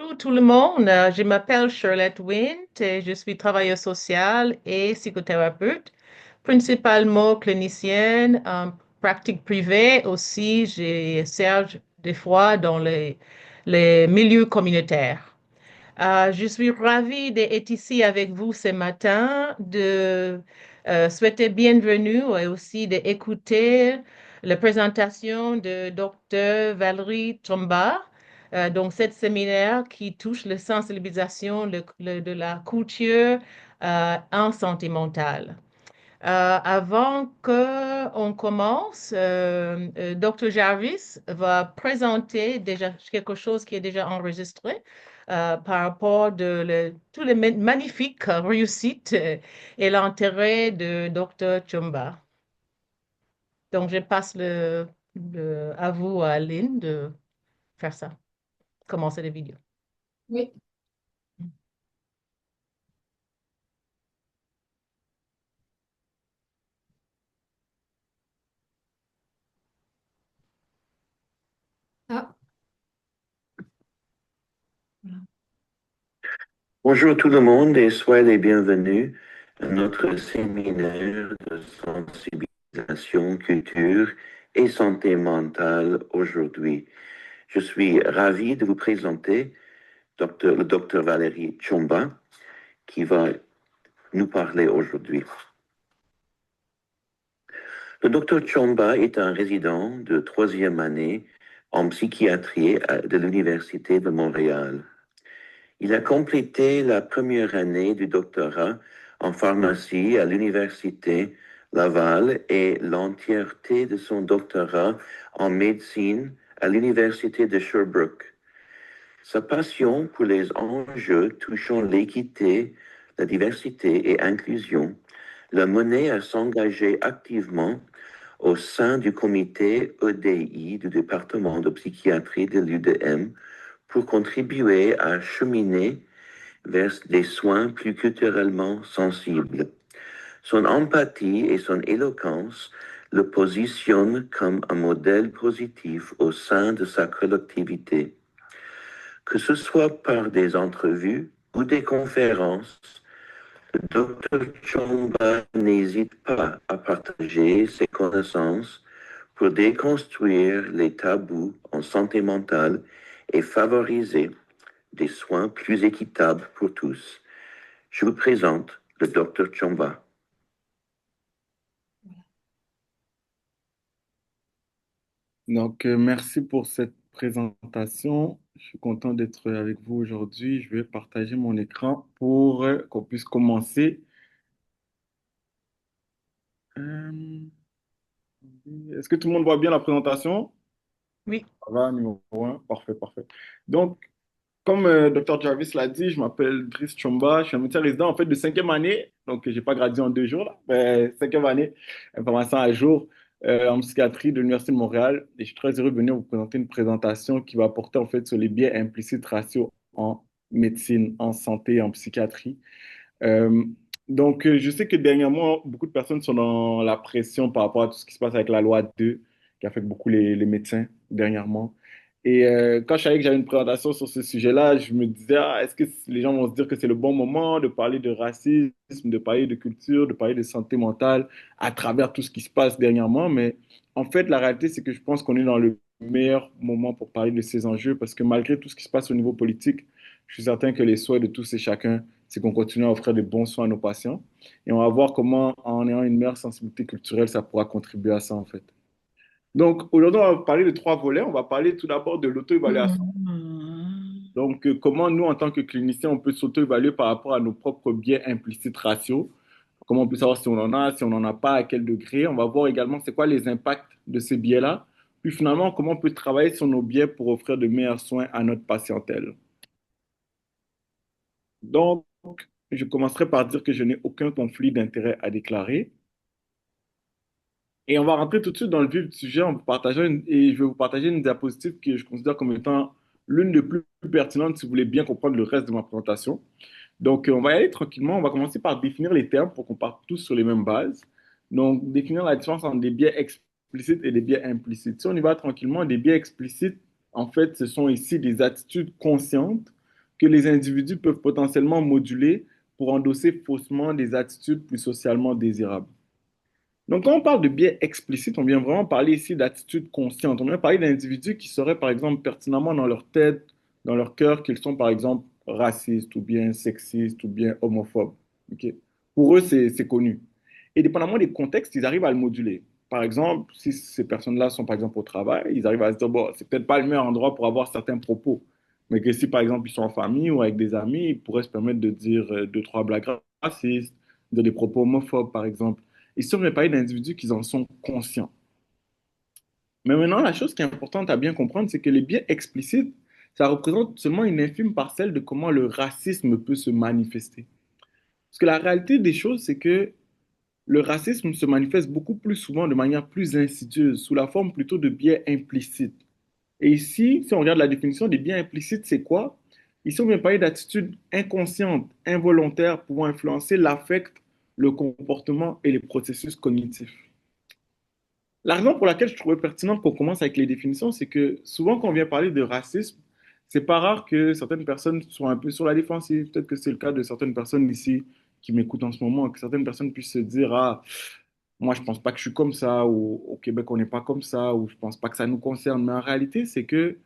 Bonjour tout le monde. Je m'appelle Charlotte Wint et je suis travailleuse sociale et psychothérapeute, principalement clinicienne en pratique privée. Aussi, je sers des fois dans les milieux communautaires. Je suis ravie d'être ici avec vous ce matin, de souhaiter bienvenue et aussi d'écouter la présentation de Dr. Valérie Chomba. Donc, cette séminaire qui touche la sensibilisation de la culture en santé mentale. Avant qu'on commence, Dr. Jarvis va présenter déjà quelque chose qui est déjà enregistré par rapport tous les magnifiques réussites et l'intérêt de Dr. Chumba. Donc, je passe à vous, à Lynn, de faire ça, commencer la vidéo. Oui. Ah, voilà. Bonjour tout le monde et soyez les bienvenus à notre séminaire de sensibilisation, culture et santé mentale aujourd'hui. Je suis ravi de vous présenter le docteur Valérie Chomba qui va nous parler aujourd'hui. Le docteur Chomba est un résident de troisième année en psychiatrie de l'Université de Montréal. Il a complété la première année du doctorat en pharmacie à l'Université Laval et l'entièreté de son doctorat en médecine à l'Université de Sherbrooke. Sa passion pour les enjeux touchant l'équité, la diversité et inclusion l'a mené à s'engager activement au sein du comité EDI du département de psychiatrie de l'UDM pour contribuer à cheminer vers des soins plus culturellement sensibles. Son empathie et son éloquence le positionnent comme un modèle positif au sein de sa collectivité. Que ce soit par des entrevues ou des conférences, le Dr. Chomba n'hésite pas à partager ses connaissances pour déconstruire les tabous en santé mentale et favoriser des soins plus équitables pour tous. Je vous présente le Dr. Chomba. Merci pour cette présentation. Je suis content d'être avec vous aujourd'hui. Je vais partager mon écran pour qu'on puisse commencer. Euh, Est-ce que tout le monde voit bien la présentation? Oui. Ça va, numéro un. Parfait, parfait. Donc, comme Dr. Jarvis l'a dit, je m'appelle Driss Chomba. Je suis un médecin résident en fait de cinquième année. Donc, je n'ai pas gradué en 2 jours, là. Mais cinquième année, information à jour en psychiatrie de l'Université de Montréal. Et je suis très heureux de venir vous présenter une présentation qui va porter en fait sur les biais implicites raciaux en médecine, en santé, en psychiatrie. Euh, je sais que dernièrement, beaucoup de personnes sont dans la pression par rapport à tout ce qui se passe avec la loi 2, qui affecte beaucoup les médecins dernièrement. Et quand je savais que j'avais une présentation sur ce sujet-là, je me disais, ah, est-ce que les gens vont se dire que c'est le bon moment de parler de racisme, de parler de culture, de parler de santé mentale à travers tout ce qui se passe dernièrement? Mais en fait, la réalité, c'est que je pense qu'on est dans le meilleur moment pour parler de ces enjeux parce que malgré tout ce qui se passe au niveau politique, je suis certain que les souhaits de tous et chacun, c'est qu'on continue à offrir de bons soins à nos patients. Et on va voir comment, en ayant une meilleure sensibilité culturelle, ça pourra contribuer à ça, en fait. Donc, aujourd'hui, on va parler de 3 volets. On va parler tout d'abord de l'auto-évaluation. Mhm. Comment nous, en tant que cliniciens, on peut s'auto-évaluer par rapport à nos propres biais implicites raciaux. Comment on peut savoir si on en a, si on n'en a pas, à quel degré. On va voir également c'est quoi les impacts de ces biais-là. Puis finalement, comment on peut travailler sur nos biais pour offrir de meilleurs soins à notre patientèle. Donc, je commencerai par dire que je n'ai aucun conflit d'intérêt à déclarer. Et on va rentrer tout de suite dans le vif du sujet et je vais vous partager une diapositive que je considère comme étant l'une des plus pertinentes si vous voulez bien comprendre le reste de ma présentation. On va y aller tranquillement. On va commencer par définir les termes pour qu'on parte tous sur les mêmes bases. Donc, définir la différence entre des biais explicites et des biais implicites. Si on y va tranquillement, des biais explicites, en fait, ce sont ici des attitudes conscientes que les individus peuvent potentiellement moduler pour endosser faussement des attitudes plus socialement désirables. Donc, quand on parle de biais explicites, on vient vraiment parler ici d'attitudes conscientes. On vient parler d'individus qui seraient, par exemple, pertinemment dans leur tête, dans leur cœur, qu'ils sont, par exemple, racistes ou bien sexistes ou bien homophobes. Ok. Pour eux, c'est connu. Et dépendamment des contextes, ils arrivent à le moduler. Par exemple, si ces personnes-là sont, par exemple, au travail, ils arrivent à se dire, bon, c'est peut-être pas le meilleur endroit pour avoir certains propos. Mais que si, par exemple, ils sont en famille ou avec des amis, ils pourraient se permettre de dire deux, trois blagues racistes, de des propos homophobes, par exemple. Et si on veut parler d'individus qui en sont conscients. Mais maintenant, la chose qui est importante à bien comprendre, c'est que les biais explicites, ça représente seulement une infime parcelle de comment le racisme peut se manifester. Parce que la réalité des choses, c'est que le racisme se manifeste beaucoup plus souvent de manière plus insidieuse, sous la forme plutôt de biais implicites. Et ici, si on regarde la définition des biais implicites, c'est quoi? Ici, on vient parler d'attitudes inconscientes, involontaires, pouvant influencer l'affect, le comportement et les processus cognitifs. La raison pour laquelle je trouvais pertinent qu'on commence avec les définitions, c'est que souvent quand on vient parler de racisme, c'est pas rare que certaines personnes soient un peu sur la défensive. Peut-être que c'est le cas de certaines personnes ici qui m'écoutent en ce moment, que certaines personnes puissent se dire, ah, moi je pense pas que je suis comme ça, ou au Québec on n'est pas comme ça, ou je pense pas que ça nous concerne. Mais en réalité, c'est que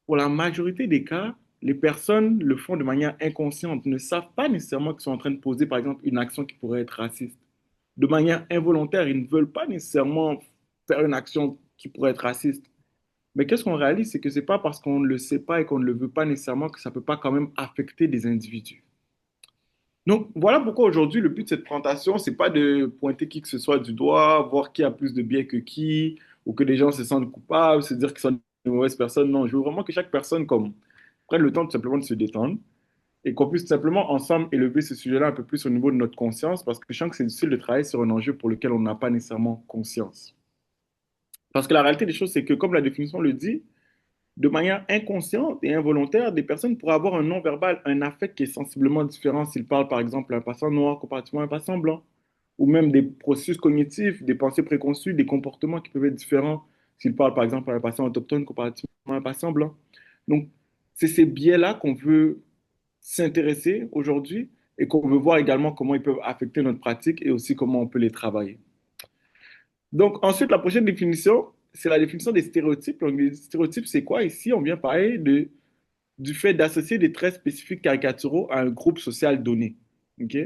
pour la majorité des cas, les personnes le font de manière inconsciente, ne savent pas nécessairement qu'ils sont en train de poser, par exemple, une action qui pourrait être raciste. De manière involontaire, ils ne veulent pas nécessairement faire une action qui pourrait être raciste. Mais qu'est-ce qu'on réalise, c'est que c'est pas parce qu'on ne le sait pas et qu'on ne le veut pas nécessairement que ça peut pas quand même affecter des individus. Donc voilà pourquoi aujourd'hui le but de cette présentation, c'est pas de pointer qui que ce soit du doigt, voir qui a plus de biais que qui, ou que les gens se sentent coupables, se dire qu'ils sont de mauvaises personnes. Non, je veux vraiment que chaque personne comme prenne le temps tout simplement de se détendre et qu'on puisse tout simplement ensemble élever ce sujet-là un peu plus au niveau de notre conscience, parce que je sens que c'est difficile de travailler sur un enjeu pour lequel on n'a pas nécessairement conscience. Parce que la réalité des choses, c'est que comme la définition le dit, de manière inconsciente et involontaire, des personnes pourraient avoir un non-verbal, un affect qui est sensiblement différent s'ils parlent par exemple à un patient noir comparativement à un patient blanc, ou même des processus cognitifs, des pensées préconçues, des comportements qui peuvent être différents s'ils parlent par exemple à un patient autochtone comparativement à un patient blanc. Donc, c'est ces biais-là qu'on veut s'intéresser aujourd'hui et qu'on veut voir également comment ils peuvent affecter notre pratique et aussi comment on peut les travailler. Donc, ensuite, la prochaine définition, c'est la définition des stéréotypes. Donc, les stéréotypes, c'est quoi? Ici, on vient parler du fait d'associer des traits spécifiques caricaturaux à un groupe social donné. OK?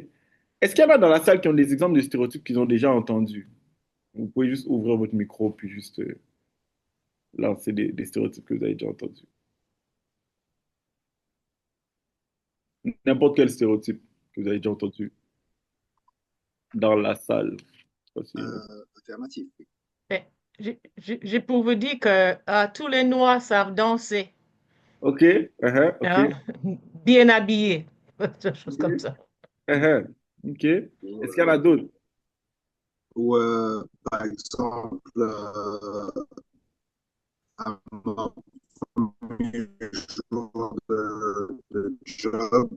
Est-ce qu'il y en a dans la salle qui ont des exemples de stéréotypes qu'ils ont déjà entendus? Vous pouvez juste ouvrir votre micro puis juste lancer des stéréotypes que vous avez déjà entendus. N'importe quel stéréotype que vous avez déjà entendu dans la salle. Je sais pas si- Affirmatif. Mais j'ai pour vous dire que tous les Noirs savent danser, OK, OK. hein, bien habillés, des choses comme ça. OK. Est-ce qu'il y en a d'autres? Ou par exemple, à mon premier jour de job,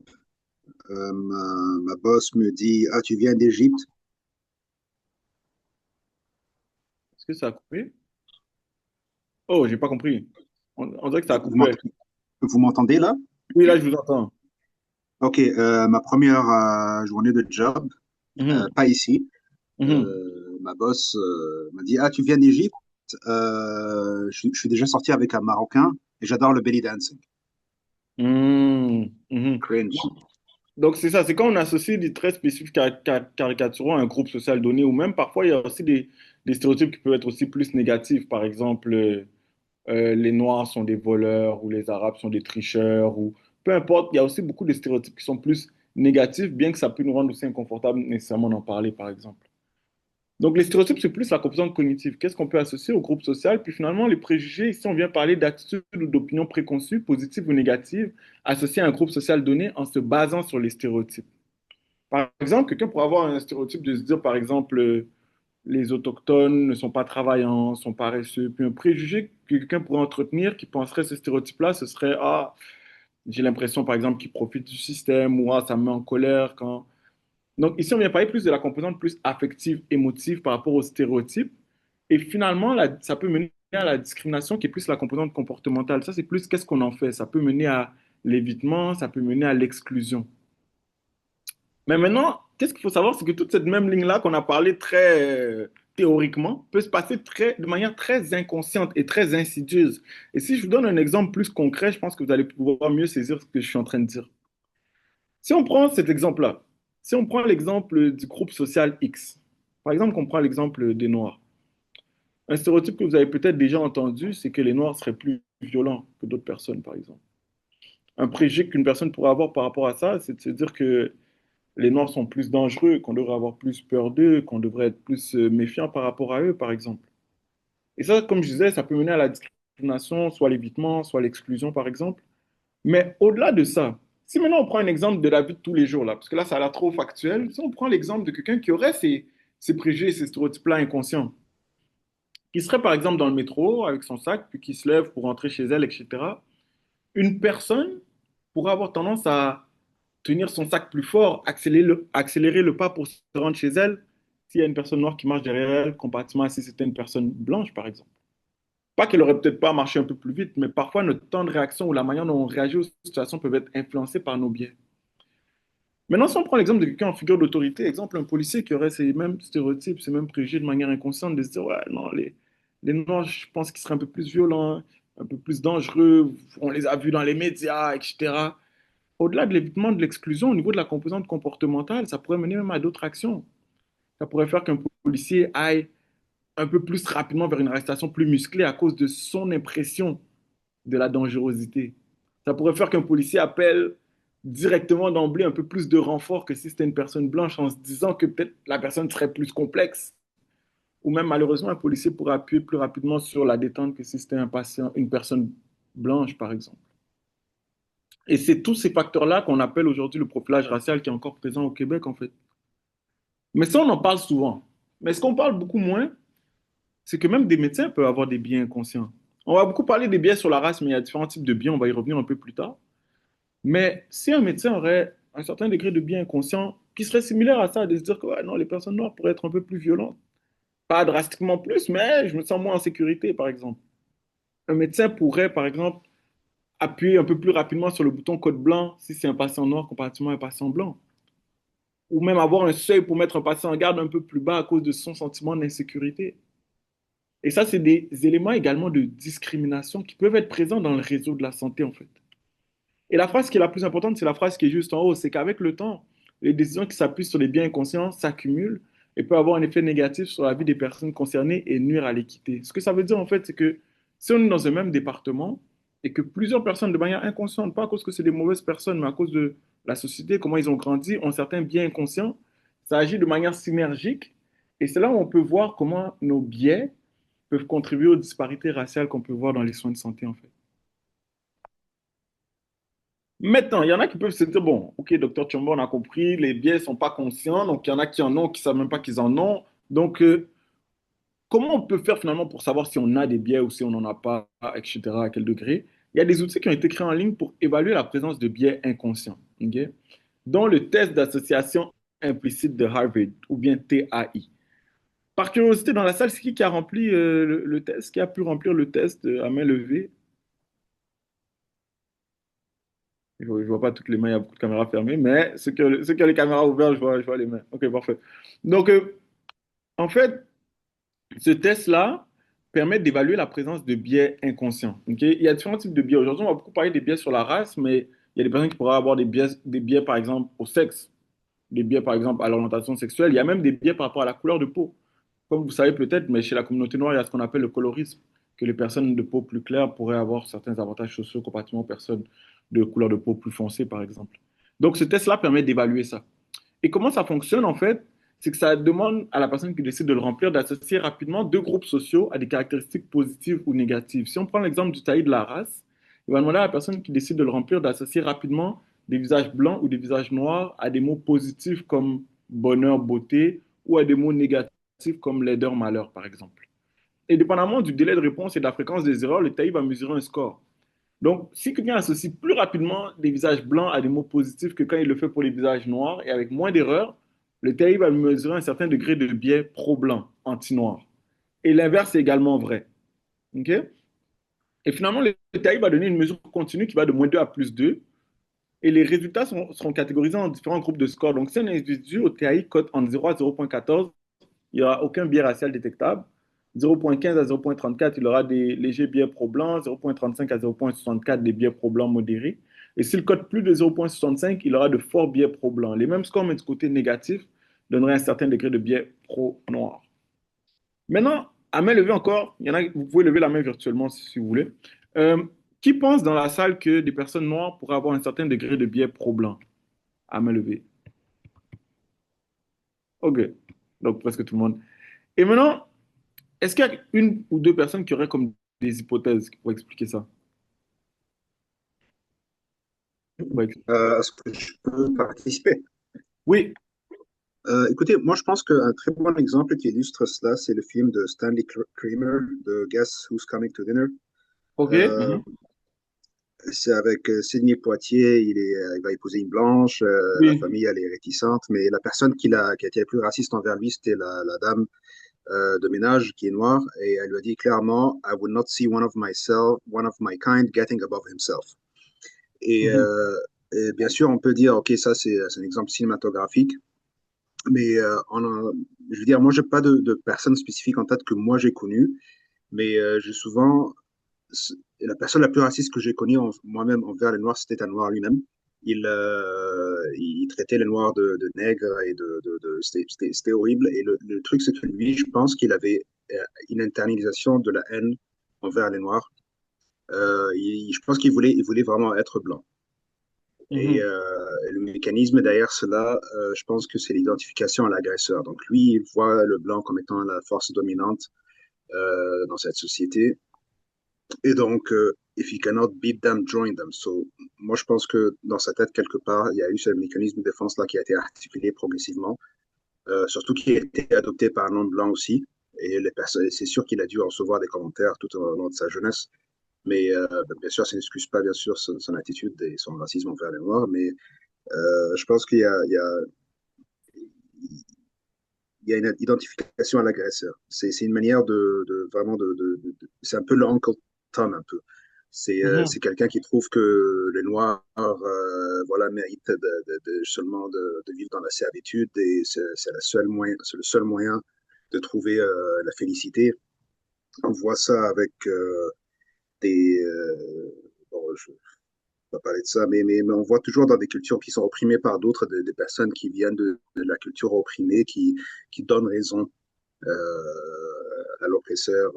ma boss me dit, ah, tu viens d'Égypte? Est-ce que ça a coupé? Oh, j'ai pas compris. On dirait que ça a Vous coupé. vous m'entendez là? Oui, là, je vous entends. Ok, ma première journée de job, Mhm, pas ici, mhm. ma boss m'a dit, ah, tu viens d'Égypte? Je suis déjà sorti avec un Marocain et j'adore le belly dancing. Mhm, mhm. Cringe. Donc, c'est ça, c'est quand on associe des traits spécifiques caricaturaux à un groupe social donné, ou même parfois, il y a aussi des stéréotypes qui peuvent être aussi plus négatifs. Par exemple, les Noirs sont des voleurs, ou les Arabes sont des tricheurs, ou peu importe, il y a aussi beaucoup de stéréotypes qui sont plus négatifs, bien que ça peut nous rendre aussi inconfortable nécessairement d'en parler, par exemple. Donc, les stéréotypes, c'est plus la composante cognitive. Qu'est-ce qu'on peut associer au groupe social? Puis finalement, les préjugés, ici, on vient parler d'attitudes ou d'opinions préconçues, positives ou négatives, associées à un groupe social donné en se basant sur les stéréotypes. Par exemple, quelqu'un pourrait avoir un stéréotype de se dire, par exemple, les autochtones ne sont pas travaillants, sont paresseux. Puis un préjugé que quelqu'un pourrait entretenir qui penserait ce stéréotype-là, ce serait, ah, j'ai l'impression, par exemple, qu'ils profitent du système, ou ah, ça me met en colère quand donc ici, on vient parler plus de la composante plus affective, émotive par rapport aux stéréotypes. Et finalement, ça peut mener à la discrimination qui est plus la composante comportementale. Ça, c'est plus qu'est-ce qu'on en fait. Ça peut mener à l'évitement, ça peut mener à l'exclusion. Mais maintenant, qu'est-ce qu'il faut savoir, c'est que toute cette même ligne-là qu'on a parlé très théoriquement peut se passer de manière très inconsciente et très insidieuse. Et si je vous donne un exemple plus concret, je pense que vous allez pouvoir mieux saisir ce que je suis en train de dire. Si on prend cet exemple-là, si on prend l'exemple du groupe social X, par exemple, qu'on prend l'exemple des Noirs, un stéréotype que vous avez peut-être déjà entendu, c'est que les Noirs seraient plus violents que d'autres personnes, par exemple. Un préjugé qu'une personne pourrait avoir par rapport à ça, c'est de se dire que les Noirs sont plus dangereux, qu'on devrait avoir plus peur d'eux, qu'on devrait être plus méfiant par rapport à eux, par exemple. Et ça, comme je disais, ça peut mener à la discrimination, soit l'évitement, soit l'exclusion, par exemple. Mais au-delà de ça, si maintenant on prend un exemple de la vie de tous les jours, là, parce que là, ça a l'air trop factuel, si on prend l'exemple de quelqu'un qui aurait ces préjugés, ces stéréotypes-là inconscients, qui serait par exemple dans le métro avec son sac, puis qui se lève pour rentrer chez elle, etc., une personne pourrait avoir tendance à tenir son sac plus fort, accélérer le pas pour se rendre chez elle, s'il y a une personne noire qui marche derrière elle, comparativement à si c'était une personne blanche, par exemple. Pas qu'elle aurait peut-être pas marché un peu plus vite, mais parfois notre temps de réaction ou la manière dont on réagit aux situations peuvent être influencés par nos biais. Maintenant, si on prend l'exemple de quelqu'un en figure d'autorité, exemple un policier qui aurait ces mêmes stéréotypes, ces mêmes préjugés de manière inconsciente, de se dire, ouais, non, les Noirs, je pense qu'ils seraient un peu plus violents, un peu plus dangereux, on les a vus dans les médias, etc. Au-delà de l'évitement de l'exclusion, au niveau de la composante comportementale, ça pourrait mener même à d'autres actions. Ça pourrait faire qu'un policier aille un peu plus rapidement vers une arrestation plus musclée à cause de son impression de la dangerosité. Ça pourrait faire qu'un policier appelle directement d'emblée un peu plus de renfort que si c'était une personne blanche en se disant que peut-être la personne serait plus complexe. Ou même malheureusement, un policier pourrait appuyer plus rapidement sur la détente que si c'était un patient, une personne blanche, par exemple. Et c'est tous ces facteurs-là qu'on appelle aujourd'hui le profilage racial qui est encore présent au Québec, en fait. Mais ça, on en parle souvent. Mais ce qu'on parle beaucoup moins, c'est que même des médecins peuvent avoir des biais inconscients. On va beaucoup parler des biais sur la race, mais il y a différents types de biais, on va y revenir un peu plus tard. Mais si un médecin aurait un certain degré de biais inconscient qui serait similaire à ça, de se dire que ouais, non, les personnes noires pourraient être un peu plus violentes. Pas drastiquement plus, mais je me sens moins en sécurité, par exemple. Un médecin pourrait, par exemple, appuyer un peu plus rapidement sur le bouton code blanc si c'est un patient noir comparativement à un patient blanc. Ou même avoir un seuil pour mettre un patient en garde un peu plus bas à cause de son sentiment d'insécurité. Et ça, c'est des éléments également de discrimination qui peuvent être présents dans le réseau de la santé, en fait. Et la phrase qui est la plus importante, c'est la phrase qui est juste en haut, c'est qu'avec le temps, les décisions qui s'appuient sur les biens inconscients s'accumulent et peuvent avoir un effet négatif sur la vie des personnes concernées et nuire à l'équité. Ce que ça veut dire, en fait, c'est que si on est dans un même département et que plusieurs personnes, de manière inconsciente, pas à cause que c'est des mauvaises personnes, mais à cause de la société, comment ils ont grandi, ont certains biais inconscients, ça agit de manière synergique. Et c'est là où on peut voir comment nos biais peuvent contribuer aux disparités raciales qu'on peut voir dans les soins de santé, en fait. Maintenant, il y en a qui peuvent se dire, bon, ok, docteur Chombo, on a compris, les biais ne sont pas conscients, donc il y en a qui en ont, qui ne savent même pas qu'ils en ont. Donc, comment on peut faire finalement pour savoir si on a des biais ou si on n'en a pas, etc., à quel degré? Il y a des outils qui ont été créés en ligne pour évaluer la présence de biais inconscients, ok? Dont le test d'association implicite de Harvard, ou bien TAI. Par curiosité, dans la salle, c'est qui a rempli le test? Qui a pu remplir le test à main levée? Je vois pas toutes les mains, il y a beaucoup de caméras fermées, mais ceux qui ont les caméras ouvertes, je vois les mains. Ok, parfait. Donc, en fait, ce test-là permet d'évaluer la présence de biais inconscients. Ok. Il y a différents types de biais. Aujourd'hui, on va beaucoup parler des biais sur la race, mais il y a des personnes qui pourraient avoir des biais, par exemple, au sexe, des biais, par exemple, à l'orientation sexuelle. Il y a même des biais par rapport à la couleur de peau. Comme vous savez peut-être, mais chez la communauté noire, il y a ce qu'on appelle le colorisme, que les personnes de peau plus claire pourraient avoir certains avantages sociaux comparativement aux personnes de couleur de peau plus foncée, par exemple. Donc, ce test-là permet d'évaluer ça. Et comment ça fonctionne, en fait? C'est que ça demande à la personne qui décide de le remplir d'associer rapidement deux groupes sociaux à des caractéristiques positives ou négatives. Si on prend l'exemple du taillis de la race, il va demander à la personne qui décide de le remplir d'associer rapidement des visages blancs ou des visages noirs à des mots positifs comme bonheur, beauté, ou à des mots négatifs comme laideur, malheur, par exemple. Et dépendamment du délai de réponse et de la fréquence des erreurs, le taillis va mesurer un score. Donc, si quelqu'un associe plus rapidement des visages blancs à des mots positifs que quand il le fait pour les visages noirs et avec moins d'erreurs, le TI va mesurer un certain degré de biais pro-blanc, anti-noir. Et l'inverse est également vrai. OK? Et finalement, le TI va donner une mesure continue qui va de -2 à +2 et les résultats seront catégorisés en différents groupes de scores. Donc, si un individu au TAI cote entre 0 à 0,14, il n'y aura aucun biais racial détectable. 0,15 à 0,34, il aura des légers biais pro-blancs. 0,35 à 0,64, des biais pro-blancs modérés. Et s'il cote plus de 0,65, il aura de forts biais pro-blancs. Les mêmes scores, mais du côté négatif, donneraient un certain degré de biais pro-noir. Maintenant, à main levée encore, il y en a, vous pouvez lever la main virtuellement si vous voulez. Euh, qui pense dans la salle que des personnes noires pourraient avoir un certain degré de biais pro-blanc? À main levée. OK. Donc presque tout le monde. Et maintenant, est-ce qu'il y a une ou deux personnes qui auraient comme des hypothèses pour expliquer ça? Pour ex- Est-ce que je peux participer? Oui. Écoutez, moi je pense qu'un très bon exemple qui illustre cela, c'est le film de Stanley Kramer, de Guess Who's Coming to Dinner. OK. Euh, c'est avec Sidney Poitier, il va épouser une blanche, la Oui. famille elle est réticente, mais la personne qui a été la plus raciste envers lui, c'était la dame de ménage qui est noire, et elle lui a dit clairement, I would not see one of my kind getting above himself. Et, Mhm. euh, et bien sûr, on peut dire, ok, ça c'est un exemple cinématographique, mais je veux dire, moi j'ai pas de personne spécifique en tête que moi j'ai connue, mais j'ai souvent la personne la plus raciste que j'ai connue moi-même envers les Noirs, c'était un Noir lui-même. Il traitait les Noirs de nègres et c'était horrible. Et le truc, c'est que lui, je pense qu'il avait une internalisation de la haine envers les Noirs. Je pense il voulait vraiment être blanc. Et, Mhm. et le mécanisme derrière cela, je pense que c'est l'identification à l'agresseur. Donc lui, il voit le blanc comme étant la force dominante dans cette société. Et donc, if he cannot beat them, join them. So, moi, je pense que dans sa tête, quelque part, il y a eu ce mécanisme de défense-là qui a été articulé progressivement, surtout qui a été adopté par un homme blanc aussi. Et les personnes, c'est sûr qu'il a dû recevoir des commentaires tout au long de sa jeunesse. Mais bien sûr, ça n'excuse pas, bien sûr, son attitude et son racisme envers les Noirs. Mais je pense il y a une identification à l'agresseur. C'est une manière vraiment c'est un peu l'Uncle Tom un peu. Mhm. C'est quelqu'un qui trouve que les Noirs voilà, méritent seulement de vivre dans la servitude et c'est le seul moyen de trouver la félicité. On voit ça avec des... bon, je ne vais pas parler de ça, mais on voit toujours dans des cultures qui sont opprimées par d'autres, des personnes qui viennent de la culture opprimée, qui donnent raison à l'oppresseur.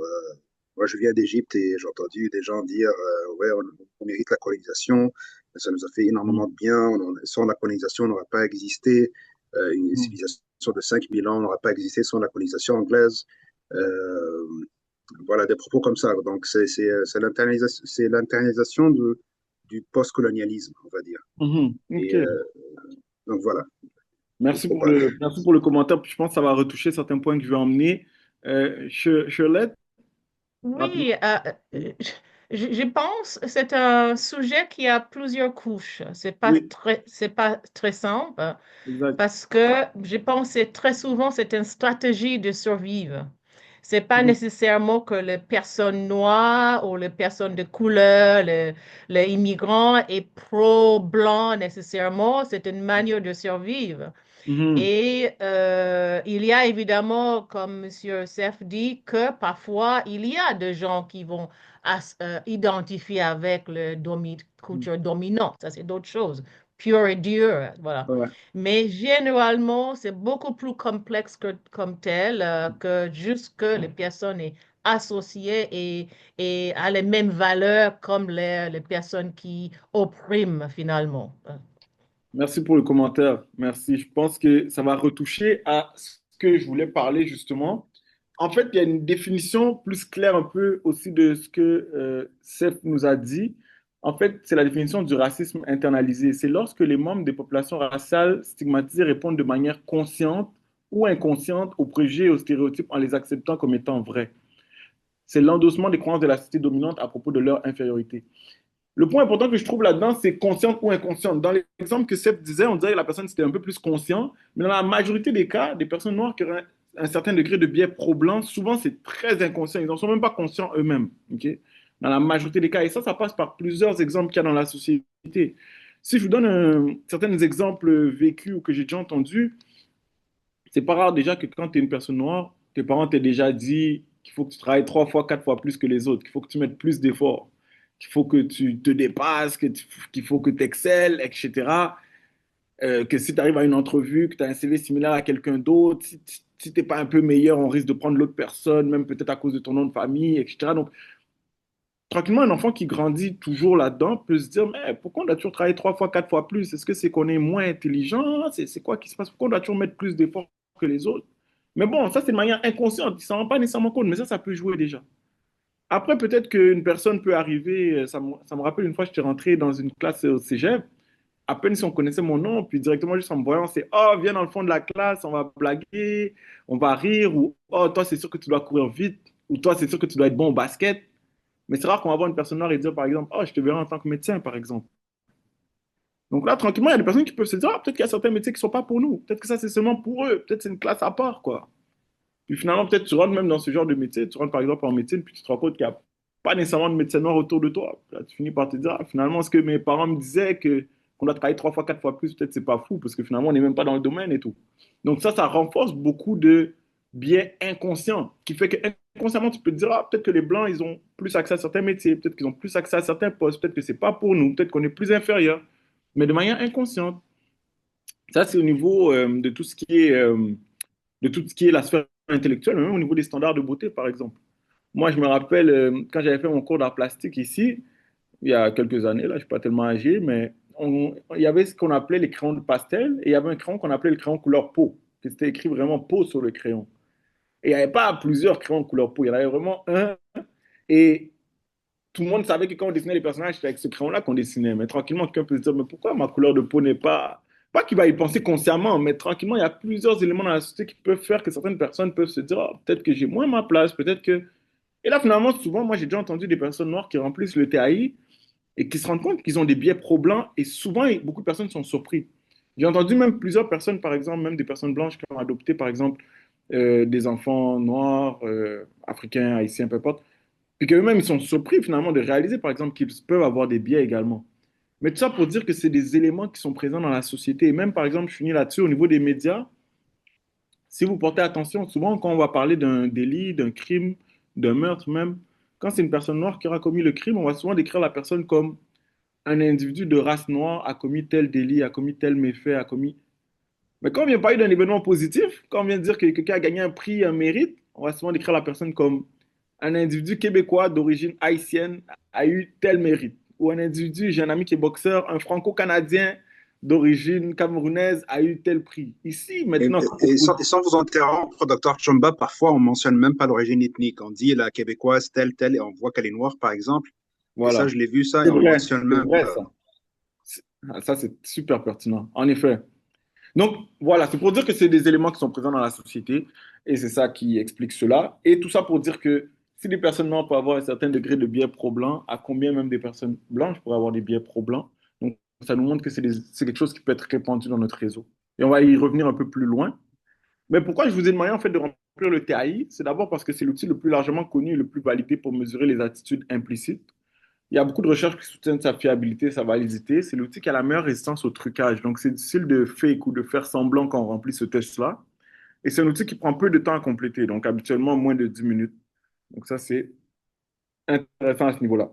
Moi, je viens d'Égypte et j'ai entendu des gens dire ouais, on mérite la colonisation, ça nous a fait énormément de bien. Sans la colonisation, on n'aurait pas existé. Une Mhm. civilisation de 5000 ans n'aurait pas existé sans la colonisation anglaise. Euh, voilà, des propos comme ça. Donc, c'est l'internalisation du post-colonialisme, on va dire. Mhm. Et OK. donc, voilà, c'est Merci trop pour parler. merci pour le commentaire. Je pense que ça va retoucher certains points que je vais emmener. Shirley, rapidement. Oui, je pense que c'est un sujet qui a plusieurs couches. Oui, C'est pas très simple exact. parce que je pense que très souvent c'est une stratégie de survivre. C'est pas Mhm. nécessairement que les personnes noires ou les personnes de couleur, les immigrants est pro-blanc nécessairement. C'est une manière de survivre. Mhm. Et il y a évidemment, comme Monsieur Youssef dit, que parfois il y a des gens qui vont identifier avec le culture dominante. Ça, c'est d'autres choses. Pure et dur, voilà. Ouais. Mais généralement, c'est beaucoup plus complexe comme tel, que juste que les personnes sont associées et à les mêmes valeurs comme les personnes qui oppriment finalement. Merci pour le commentaire. Merci. Je pense que ça va retoucher à ce que je voulais parler justement. En fait, il y a une définition plus claire un peu aussi de ce que Seth nous a dit. En fait, c'est la définition du racisme internalisé. C'est lorsque les membres des populations raciales stigmatisées répondent de manière consciente ou inconsciente aux préjugés et aux stéréotypes en les acceptant comme étant vrais. C'est l'endossement des croyances de la société dominante à propos de leur infériorité. Le point important que je trouve là-dedans, c'est consciente ou inconsciente. Dans l'exemple que Seth disait, on dirait que la personne c'était un peu plus conscient, mais dans la majorité des cas, des personnes noires qui auraient un certain degré de biais pro-blanc, souvent c'est très inconscient. Ils n'en sont même pas conscients eux-mêmes. Okay? Dans la majorité des cas. Et ça passe par plusieurs exemples qu'il y a dans la société. Si je vous donne certains exemples vécus ou que j'ai déjà entendus, c'est pas rare déjà que quand tu es une personne noire, tes parents t'aient déjà dit qu'il faut que tu travailles 3 fois, 4 fois plus que les autres, qu'il faut que tu mettes plus d'efforts, qu'il faut que tu te dépasses, qu'il faut que tu excelles, etc. Que si tu arrives à une entrevue, que tu as un CV similaire à quelqu'un d'autre, si tu n'es pas un peu meilleur, on risque de prendre l'autre personne, même peut-être à cause de ton nom de famille, etc. Donc, tranquillement, un enfant qui grandit toujours là-dedans peut se dire, mais pourquoi on doit toujours travailler 3 fois, 4 fois plus? Est-ce que c'est qu'on est moins intelligent? C'est quoi qui se passe? Pourquoi on doit toujours mettre plus d'efforts que les autres? Mais bon, ça, c'est de manière inconsciente. Il ne s'en rend pas nécessairement compte, mais ça peut jouer déjà. Après, peut-être qu'une personne peut arriver, ça me rappelle une fois, j'étais rentré dans une classe au cégep, à peine si on connaissait mon nom, puis directement juste en me voyant, c'est, oh, viens dans le fond de la classe, on va blaguer, on va rire, ou oh, toi, c'est sûr que tu dois courir vite, ou toi, c'est sûr que tu dois être bon au basket. Mais c'est rare qu'on va voir une personne noire et dire, par exemple, oh, je te verrai en tant que médecin, par exemple. Donc là, tranquillement, il y a des personnes qui peuvent se dire, ah, peut-être qu'il y a certains métiers qui ne sont pas pour nous. Peut-être que ça, c'est seulement pour eux. Peut-être que c'est une classe à part, quoi. Puis finalement, peut-être tu rentres même dans ce genre de métier. Tu rentres, par exemple, en médecine, puis tu te rends compte qu'il n'y a pas nécessairement de médecin noir autour de toi. Là, tu finis par te dire, ah, finalement, ce que mes parents me disaient, qu'on doit travailler 3 fois, 4 fois plus, peut-être c'est pas fou, parce que finalement, on n'est même pas dans le domaine et tout. Donc ça renforce beaucoup de biais inconscients, qui fait que inconsciemment, tu peux te dire, ah, peut-être que les Blancs, ils ont plus accès à certains métiers, peut-être qu'ils ont plus accès à certains postes, peut-être que c'est pas pour nous, peut-être qu'on est plus inférieur, mais de manière inconsciente. Ça, c'est au niveau de tout ce qui est la sphère intellectuelle, mais même au niveau des standards de beauté, par exemple. Moi, je me rappelle, quand j'avais fait mon cours d'art plastique ici, il y a quelques années, là, je ne suis pas tellement âgé, mais il y avait ce qu'on appelait les crayons de pastel et il y avait un crayon qu'on appelait le crayon couleur peau, qui était écrit vraiment peau sur le crayon. Et il n'y avait pas plusieurs crayons couleur peau, il y en avait vraiment un. Et tout le monde savait que quand on dessinait les personnages, c'était avec ce crayon-là qu'on dessinait. Mais tranquillement, quelqu'un peut se dire, mais pourquoi ma couleur de peau n'est pas... Pas qu'il va y penser consciemment, mais tranquillement, il y a plusieurs éléments dans la société qui peuvent faire que certaines personnes peuvent se dire, ah, peut-être que j'ai moins ma place, peut-être que... Et là, finalement, souvent, moi, j'ai déjà entendu des personnes noires qui remplissent le TAI et qui se rendent compte qu'ils ont des biais pro-blancs et souvent, beaucoup de personnes sont surpris. J'ai entendu même plusieurs personnes, par exemple, même des personnes blanches qui ont adopté, par exemple, des enfants noirs, africains, haïtiens, peu importe, puis qu'eux-mêmes, ils sont surpris finalement de réaliser, par exemple, qu'ils peuvent avoir des biais également. Mais tout ça pour dire que c'est des éléments qui sont présents dans la société. Et même, par exemple, je finis là-dessus, au niveau des médias, si vous portez attention, souvent quand on va parler d'un délit, d'un crime, d'un meurtre même, quand c'est une personne noire qui aura commis le crime, on va souvent décrire la personne comme un individu de race noire a commis tel délit, a commis tel méfait, a commis... Mais quand on vient parler d'un événement positif, quand on vient dire que quelqu'un a gagné un prix, un mérite, on va souvent décrire la personne comme un individu québécois d'origine haïtienne a eu tel mérite. Ou un individu, j'ai un ami qui est boxeur, un franco-canadien d'origine camerounaise a eu tel prix. Ici, Et, maintenant, et sans vous interrompre, docteur Chomba, parfois on mentionne même pas l'origine ethnique. On dit la québécoise telle, telle, et on voit qu'elle est noire, par exemple. Et ça, voilà. je l'ai vu, ça, et C'est on vrai, mentionne c'est même vrai pas. ça. Ça, c'est super pertinent, en effet. Donc, voilà, c'est pour dire que c'est des éléments qui sont présents dans la société et c'est ça qui explique cela. Et tout ça pour dire que si des personnes noires peuvent avoir un certain degré de biais pro-blanc, à combien même des personnes blanches pourraient avoir des biais pro-blancs? Donc, ça nous montre que c'est quelque chose qui peut être répandu dans notre réseau. Et on va y revenir un peu plus loin. Mais pourquoi je vous ai demandé en fait de remplir le TAI? C'est d'abord parce que c'est l'outil le plus largement connu et le plus validé pour mesurer les attitudes implicites. Il y a beaucoup de recherches qui soutiennent sa fiabilité, sa validité. C'est l'outil qui a la meilleure résistance au trucage. Donc, c'est difficile de fake ou de faire semblant quand on remplit ce test-là. Et c'est un outil qui prend peu de temps à compléter, donc habituellement moins de 10 minutes. Donc, ça, c'est intéressant à ce niveau-là.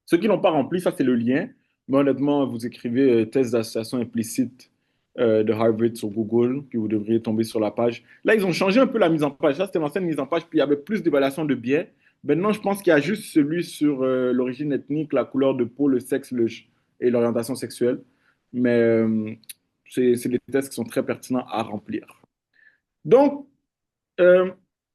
Ceux qui n'ont pas rempli, ça, c'est le lien. Mais honnêtement, vous écrivez test d'association implicite de Harvard sur Google, puis vous devriez tomber sur la page. Là, ils ont changé un peu la mise en page. Ça, c'était l'ancienne mise en page, puis il y avait plus d'évaluation de biais. Maintenant, je pense qu'il y a juste celui sur l'origine ethnique, la couleur de peau, le sexe et l'orientation sexuelle. Mais c'est des tests qui sont très pertinents à remplir. Donc, euh,